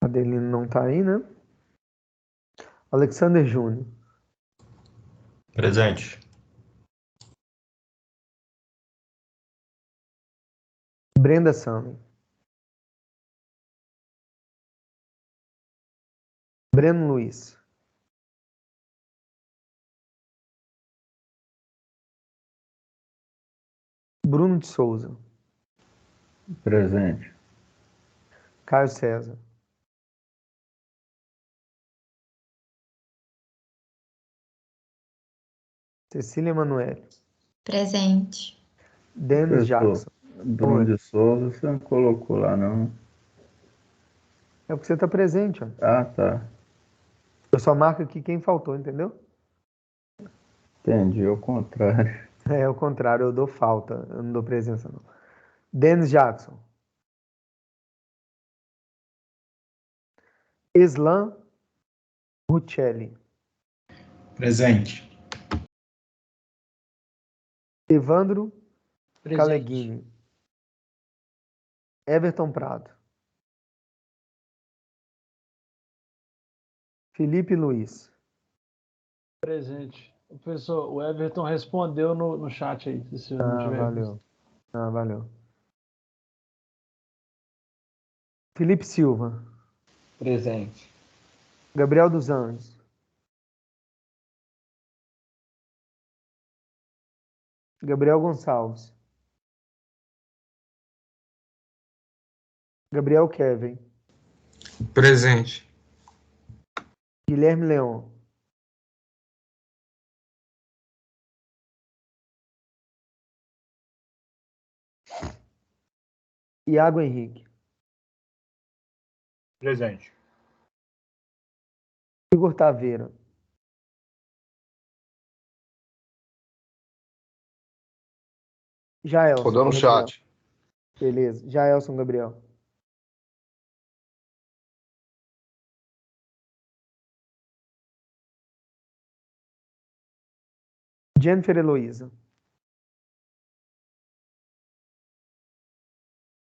Adelino não tá aí, né? Alexander Júnior. Presente. Brenda Sami. Breno Luiz. Bruno de Souza. Presente. Caio César. Cecília Emanuele. Presente. Denis Professor, Jackson. Bruno Oi. de Souza, você não colocou lá, não? É porque você tá presente, ó. Ah, tá. Eu só marco aqui quem faltou, entendeu? Entendi, ao contrário. É o contrário, eu dou falta, eu não dou presença, não. Denis Jackson. Islan Ruccelli. Presente. Evandro Presente. Caleguini. Everton Prado. Felipe Luiz. Presente. Professor, o Everton respondeu no chat aí, se eu não Ah, tiver visto. valeu. Ah, valeu. Felipe Silva. Presente. Gabriel dos Anjos. Gabriel Gonçalves. Gabriel Kevin. Presente. Guilherme Leon. Iago Henrique. Presente. Igor Taveira. Jaelson. Tô dando Gabriel. chat. Beleza. Jaelson Gabriel. Jennifer Heloísa.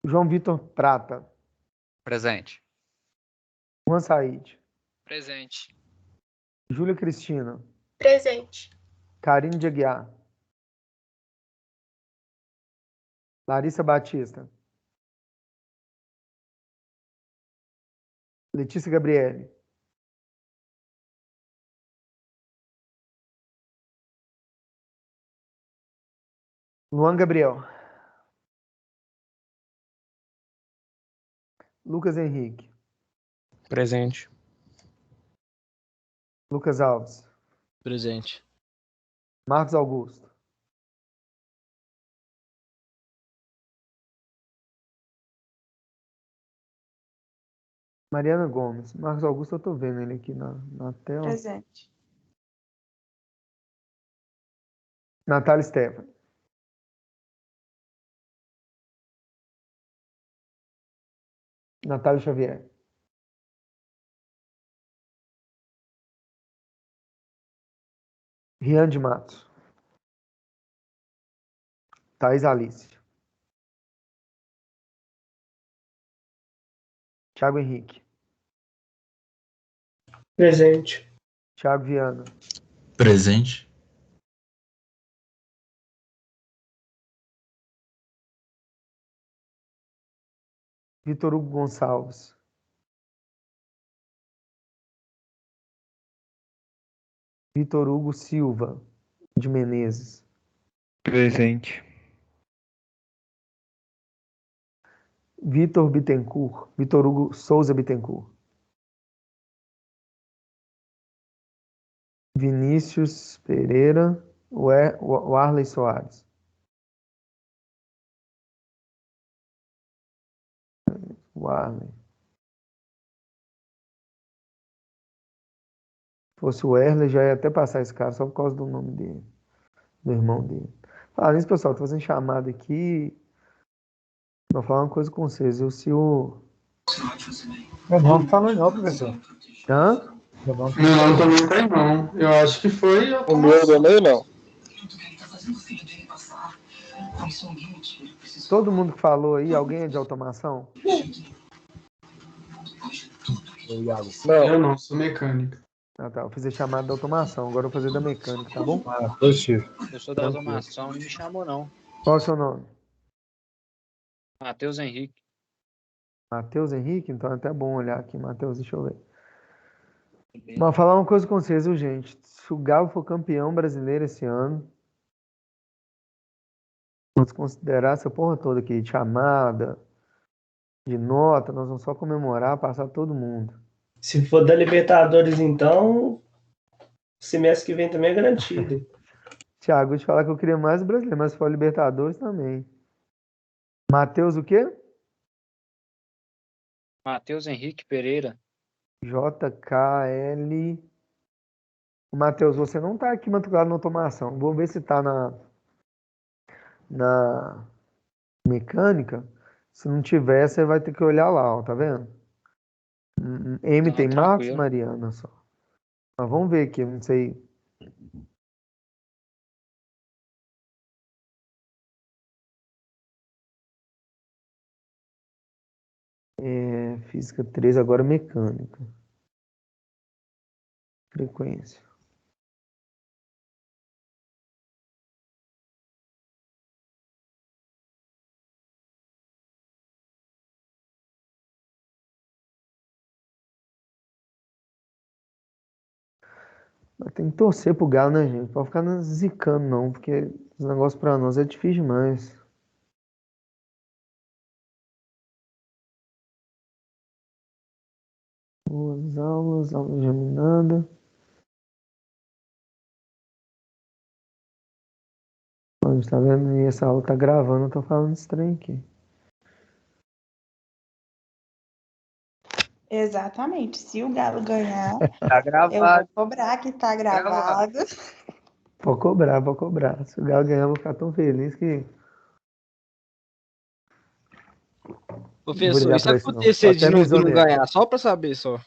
João Vitor Prata. Presente. Juan Said. Presente. Júlia Cristina. Presente. Karine de Aguiar. Larissa Batista. Letícia Gabriele. Luan Gabriel. Lucas Henrique. Presente. Lucas Alves. Presente. Marcos Augusto. Mariana Gomes. Marcos Augusto, eu tô vendo ele aqui na tela. Presente. Natália Stefani. Natália Xavier. Rian de Matos. Thaís Alice. Thiago Henrique. Presente. Thiago Viana. Presente. Vitor Hugo Gonçalves. Vitor Hugo Silva de Menezes. Presente. Vitor Bittencourt. Vitor Hugo Souza Bittencourt. Vinícius Pereira. Warley Soares. Warley. Se fosse o Erle, já ia até passar esse cara só por causa do nome dele, do irmão dele. Falando nisso, pessoal, tô fazendo chamada aqui. Vou falar uma coisa com vocês. Se o. Não falou não, professor. Hã? Não, também tem não. Eu acho que foi O meu também não. Todo mundo que falou aí, alguém é de automação? Não. Eu não, sou mecânica. Ah, tá. Eu fiz a chamada da automação. Agora eu vou fazer da mecânica, tá bom? Ah, positivo. Eu sou da automação, não me chamou não. Qual é o seu nome? Matheus Henrique. Matheus Henrique? Então é até bom olhar aqui. Matheus, deixa eu ver. Mas falar uma coisa com vocês, viu, gente? Se o Galo for campeão brasileiro esse ano, vamos considerar essa porra toda aqui de chamada, de nota, nós vamos só comemorar, passar todo mundo. Se for da Libertadores, então, semestre que vem também é garantido. Thiago, vou te falar que eu queria mais o brasileiro, mas se for Libertadores também. Matheus o quê? Matheus Henrique Pereira. JKL. Matheus, você não tá aqui matriculado na automação. Vou ver se tá na mecânica. Se não tiver, você vai ter que olhar lá, ó, tá vendo? M Não, tem Marcos, tranquilo. Mariana só. Mas vamos ver aqui, não sei. Física 3, agora mecânica. Frequência. Mas tem que torcer pro Galo, né, gente? Pode ficar zicando, não, porque os negócios pra nós é difícil demais. Boas aulas, aula geminada. A gente tá vendo? E essa aula tá gravando, eu tô falando esse trem aqui. Exatamente. Se o Galo ganhar, Tá eu gravado. vou cobrar que tá gravado. Pode cobrar, pode cobrar. Se o Galo ganhar, eu vou ficar tão feliz que. Não vou Professor, ligar e se pra isso, não. acontecer de Até me não exonero. ganhar? Só pra saber, só.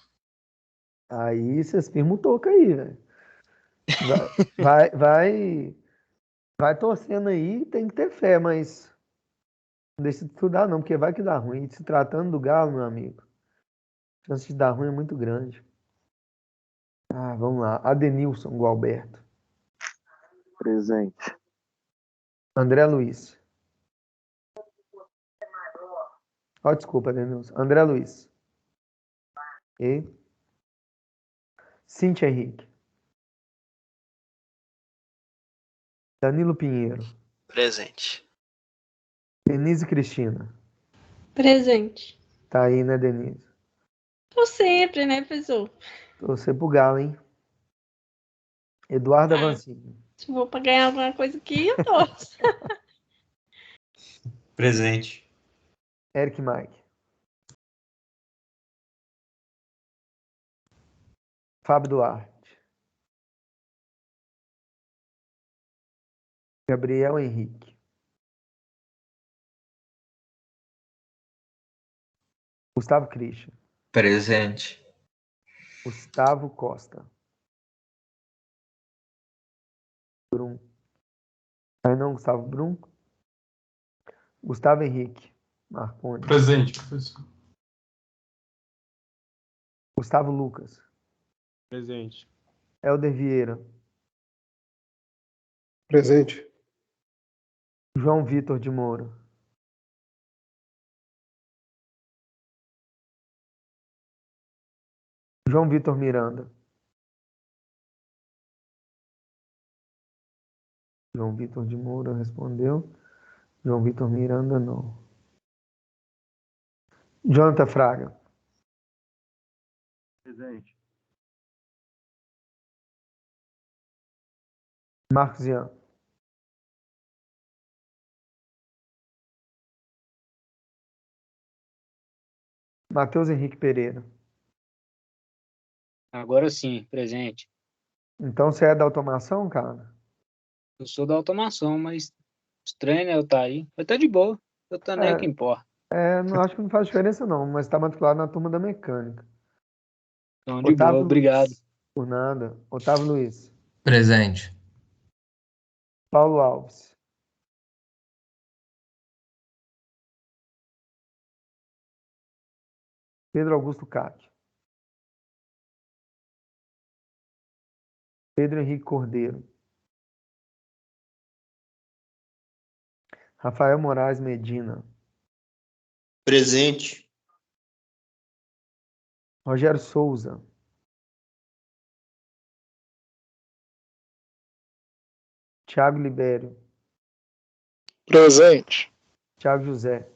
Aí vocês firmam o toco aí, velho. Vai torcendo aí, tem que ter fé, mas não deixa de estudar não, porque vai que dá ruim. Se tratando do Galo, meu amigo, a chance de dar ruim é muito grande. Ah, vamos lá. Adenilson Gualberto. Presente. André Luiz. Ó, desculpa, Adenilson. André Luiz. Ok? Cíntia Henrique. Danilo Pinheiro. Presente. Denise Cristina. Presente. Tá aí, né, Denise? Tô sempre, né, professor? Torcer pro Galo, hein? Eduardo Avancini. Se for pra ganhar alguma coisa aqui, eu torço. Presente. Eric Mike. Fábio Duarte. Gabriel Henrique. Gustavo Christian. Presente. Gustavo Costa. Brum. Aí não, Gustavo Brum. Gustavo Henrique. Marconi. Presente, professor. Gustavo Lucas. Presente. Helder Vieira. Presente. João Vitor de Moura. João Vitor Miranda. João Vitor de Moura respondeu. João Vitor Miranda, não. Jonathan Fraga. Presente. Marcos Ian. Matheus Henrique Pereira. Agora sim, presente. Então você é da automação, cara? Eu sou da automação, mas estranho, né, eu tá aí. Mas tá de boa. Eu tô nem que importa. Não, acho que não faz diferença não, mas está matriculado na turma da mecânica. Então, de boa, obrigado. Por nada. Otávio Luiz. Presente. Paulo Alves. Pedro Augusto Cátio. Pedro Henrique Cordeiro. Rafael Moraes Medina. Presente. Rogério Souza. Tiago Libério. Presente. Tiago José.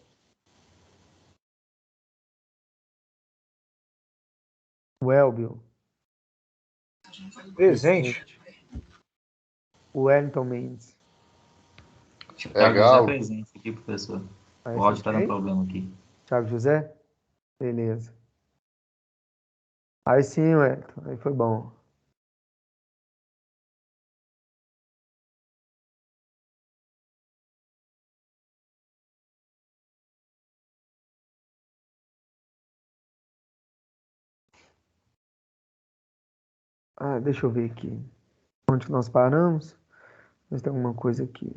Welbio. Presente. Wellington Mendes. Thiago José presente aqui, professor. Aí, O áudio tá dando quem? problema aqui. Thiago José? Beleza. Aí sim, Wellington. Aí foi bom. Deixa eu ver aqui. Onde nós paramos? Mas tem alguma coisa aqui.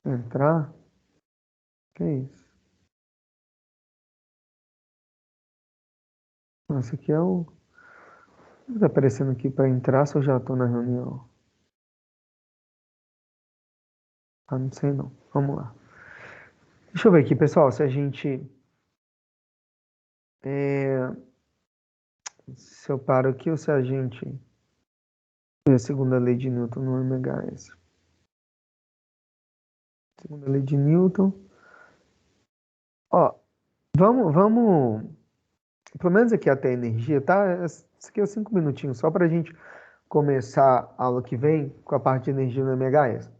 Entrar? Que isso? Esse aqui é o... Tá aparecendo aqui para entrar se eu já tô na reunião? Não sei não. Vamos lá. Deixa eu ver aqui, pessoal, se a gente... Se eu paro aqui ou se a gente... A segunda lei de Newton no MHS. Segunda lei de Newton. Ó, vamos... Pelo menos aqui até a energia, tá? Isso aqui é 5 minutinhos, só pra gente começar a aula que vem com a parte de energia no MHS.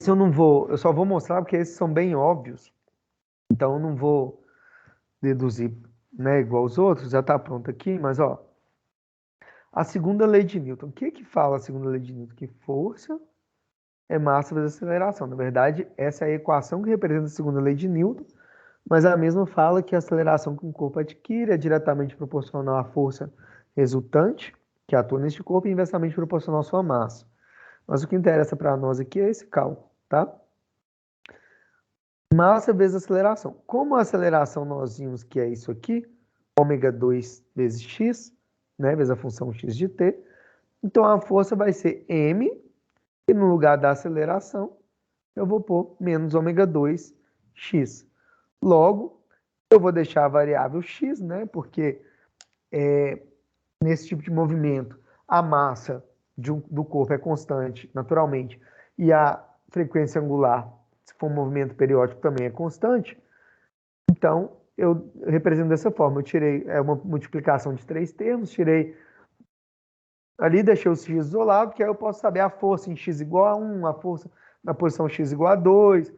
Se eu não vou... Eu só vou mostrar porque esses são bem óbvios. Então eu não vou deduzir, né, igual os outros, já está pronto aqui, mas ó, a segunda lei de Newton. O que fala a segunda lei de Newton? Que força é massa vezes aceleração. Na verdade, essa é a equação que representa a segunda lei de Newton, mas a mesma fala que a aceleração que um corpo adquire é diretamente proporcional à força resultante, que atua neste corpo, e inversamente proporcional à sua massa. Mas o que interessa para nós aqui é esse cálculo, tá? Massa vezes aceleração. Como a aceleração nós vimos que é isso aqui, ômega 2 vezes x, né, vezes a função x de t, então a força vai ser m, e no lugar da aceleração, eu vou pôr menos ômega 2 x. Logo, eu vou deixar a variável x, né? Porque nesse tipo de movimento, a massa do corpo é constante, naturalmente, e a frequência angular, se for um movimento periódico, também é constante. Então, eu represento dessa forma. Eu tirei uma multiplicação de 3 termos, tirei ali, deixei os x isolado, que aí eu posso saber a força em x igual a 1, a força na posição x igual a 2.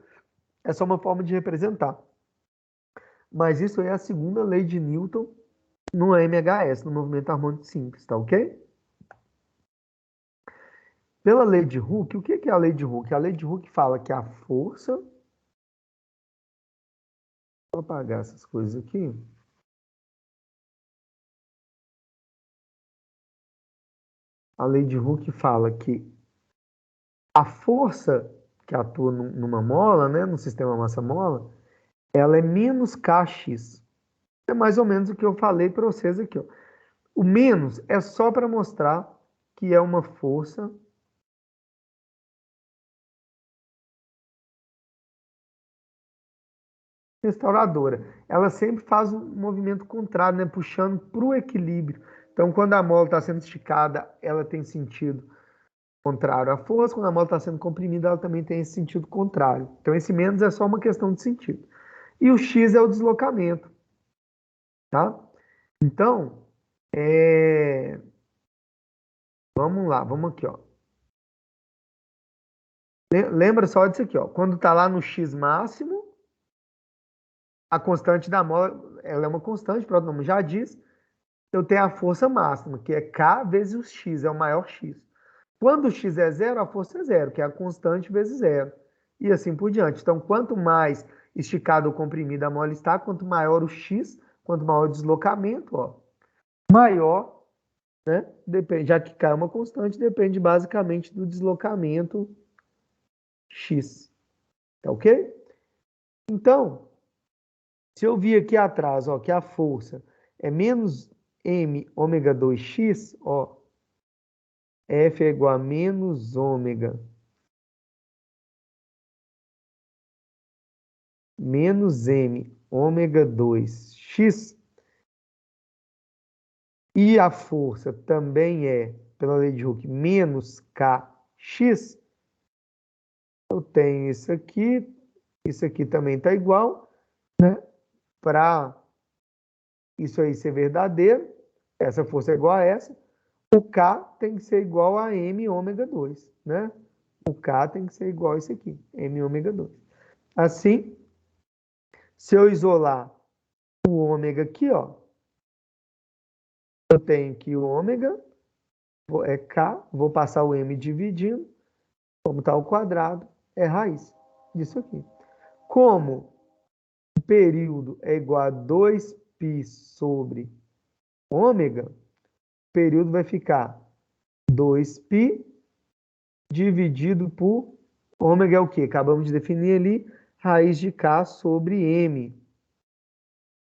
É só uma forma de representar. Mas isso aí é a segunda lei de Newton no MHS, no movimento harmônico simples, tá ok? Pela lei de Hooke, o que é a lei de Hooke? A lei de Hooke fala que a força... Vou apagar essas coisas aqui. A lei de Hooke fala que a força que atua numa mola, né, no sistema massa-mola, ela é menos kx. É mais ou menos o que eu falei para vocês aqui. Ó. O menos é só para mostrar que é uma força restauradora. Ela sempre faz um movimento contrário, né, puxando para o equilíbrio. Então, quando a mola está sendo esticada, ela tem sentido contrário à força. Quando a mola está sendo comprimida, ela também tem esse sentido contrário. Então, esse menos é só uma questão de sentido. E o x é o deslocamento. Tá? Então, vamos lá, vamos aqui, ó. Lembra só disso aqui, ó. Quando está lá no x máximo, a constante da mola, ela é uma constante, o próprio nome já diz. Eu tenho a força máxima, que é K vezes o x, é o maior x. Quando o x é zero, a força é zero, que é a constante vezes zero. E assim por diante. Então, quanto mais esticado ou comprimido a mola está, quanto maior o x, quanto maior o deslocamento, ó, maior, né? Depende, já que K é uma constante, depende basicamente do deslocamento x. Tá ok? Então, se eu vir aqui atrás, ó, que a força é menos m ômega 2x, ó, F é igual a menos ômega menos m ômega 2x, e a força também é, pela lei de Hooke, menos kx, eu tenho isso aqui também está igual, né? Para isso aí ser verdadeiro, essa força é igual a essa, o K tem que ser igual a m ômega 2, né? O K tem que ser igual a isso aqui, m ômega 2. Assim, se eu isolar o ômega aqui, ó, eu tenho que o ômega é K, vou passar o m dividindo, como está o quadrado, é raiz disso aqui. Como o período é igual a 2π sobre ômega, o período vai ficar 2π dividido por ômega é o quê? Acabamos de definir ali, raiz de K sobre M.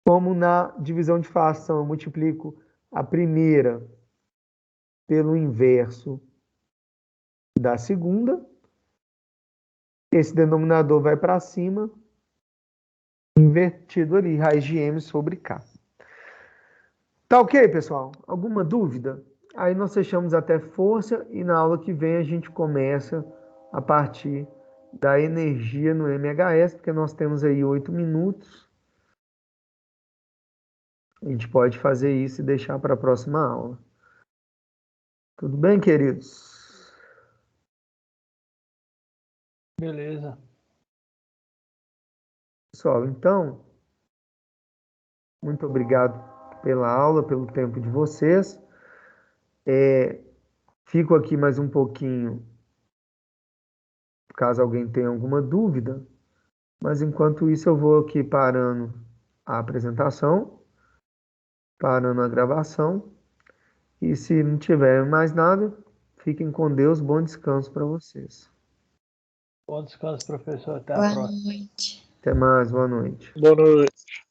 Como na divisão de fração eu multiplico a primeira pelo inverso da segunda, esse denominador vai para cima, invertido ali, raiz de M sobre K. Tá ok, pessoal? Alguma dúvida? Aí nós fechamos até força e na aula que vem a gente começa a partir da energia no MHS, porque nós temos aí 8 minutos. A gente pode fazer isso e deixar para a próxima aula. Tudo bem, queridos? Beleza. Pessoal, então, muito obrigado pela aula, pelo tempo de vocês. Fico aqui mais um pouquinho, caso alguém tenha alguma dúvida, mas enquanto isso eu vou aqui parando a apresentação, parando a gravação, e se não tiver mais nada, fiquem com Deus, bom descanso para vocês. Bom descanso, professor. Até a Boa próxima. noite. Até mais, boa noite. Boa noite.